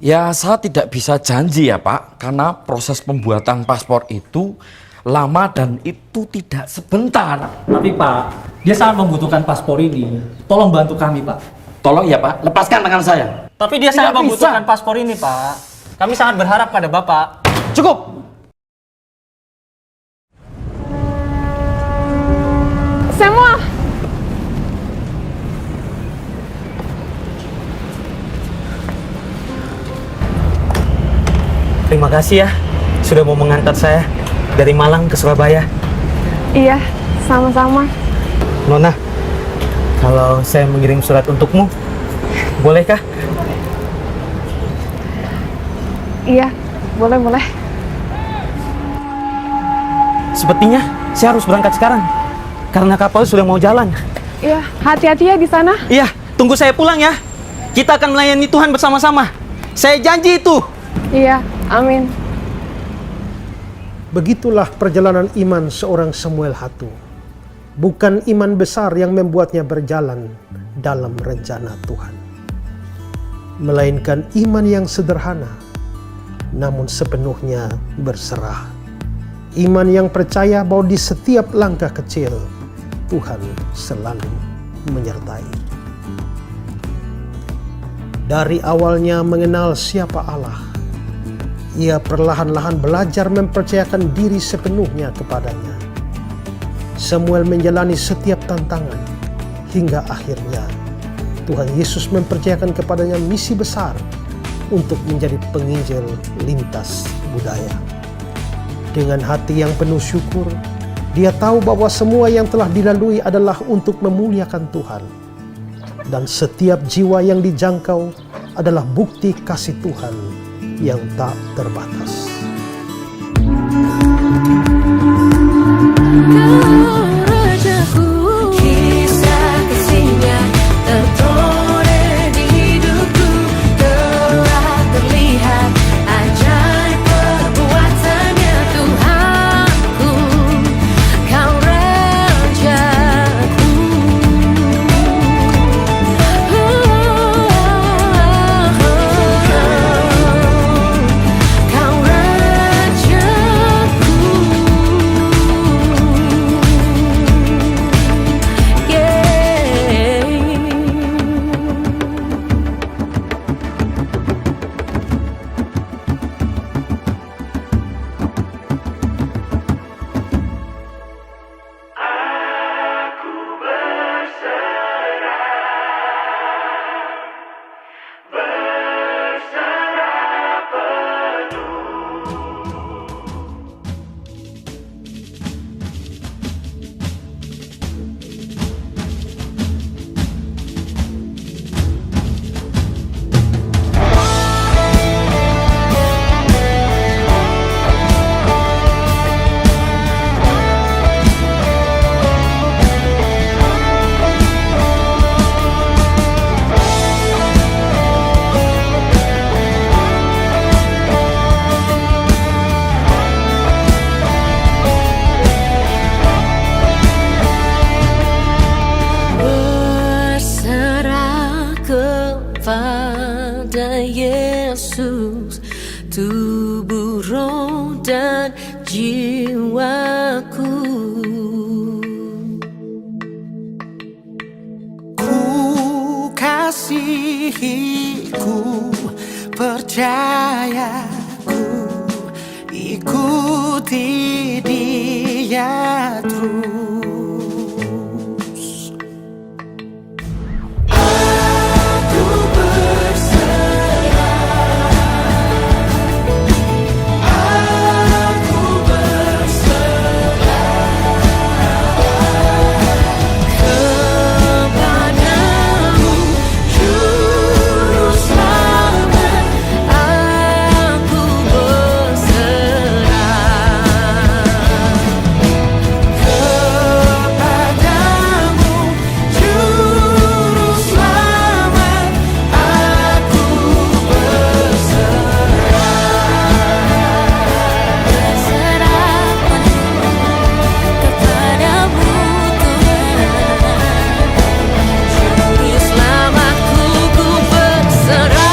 Ya, saya tidak bisa janji ya Pak. Karena proses pembuatan paspor itu lama dan itu tidak sebentar. Tapi Pak, dia sangat membutuhkan paspor ini. Tolong bantu kami Pak. Tolong ya Pak, lepaskan tangan saya. Tapi dia sangat membutuhkan paspor ini Pak. Kami sangat berharap pada Bapak. Cukup! Samuel! Terima kasih ya, sudah mau mengantar saya dari Malang ke Surabaya. Iya, sama-sama. Nona, kalau saya mengirim surat untukmu, bolehkah? Iya, boleh. Sepertinya saya harus berangkat sekarang, karena kapal sudah mau jalan. Iya, hati-hati ya di sana. Iya, tunggu saya pulang ya. Kita akan melayani Tuhan bersama-sama. Saya janji itu. Iya, amin. Begitulah perjalanan iman seorang Samuel Hatu. Bukan iman besar yang membuatnya berjalan dalam rencana Tuhan, melainkan iman yang sederhana, namun sepenuhnya berserah. Iman yang percaya bahwa di setiap langkah kecil, Tuhan selalu menyertai. Dari awalnya mengenal siapa Allah, ia perlahan-lahan belajar mempercayakan diri sepenuhnya kepadanya. Samuel menjalani setiap tantangan hingga akhirnya Tuhan Yesus mempercayakan kepadanya misi besar untuk menjadi penginjil lintas budaya. Dengan hati yang penuh syukur, dia tahu bahwa semua yang telah dilalui adalah untuk memuliakan Tuhan. Dan setiap jiwa yang dijangkau adalah bukti kasih Tuhan yang tak terbatas. Kisah kasihnya tertoreh di hidupku, telah terlihat ajaib perbuatannya. Tuhanku, Kau Rajaku. mengasihiku, percaya ku ikuti dia terus. Aku berserah, aku berserah kepadamu, Juru Selamat. Aku berserah kepadamu, Juru Selamat. Aku berserah kepadamu, Tuhan, Juru Selamatku, ku berserah.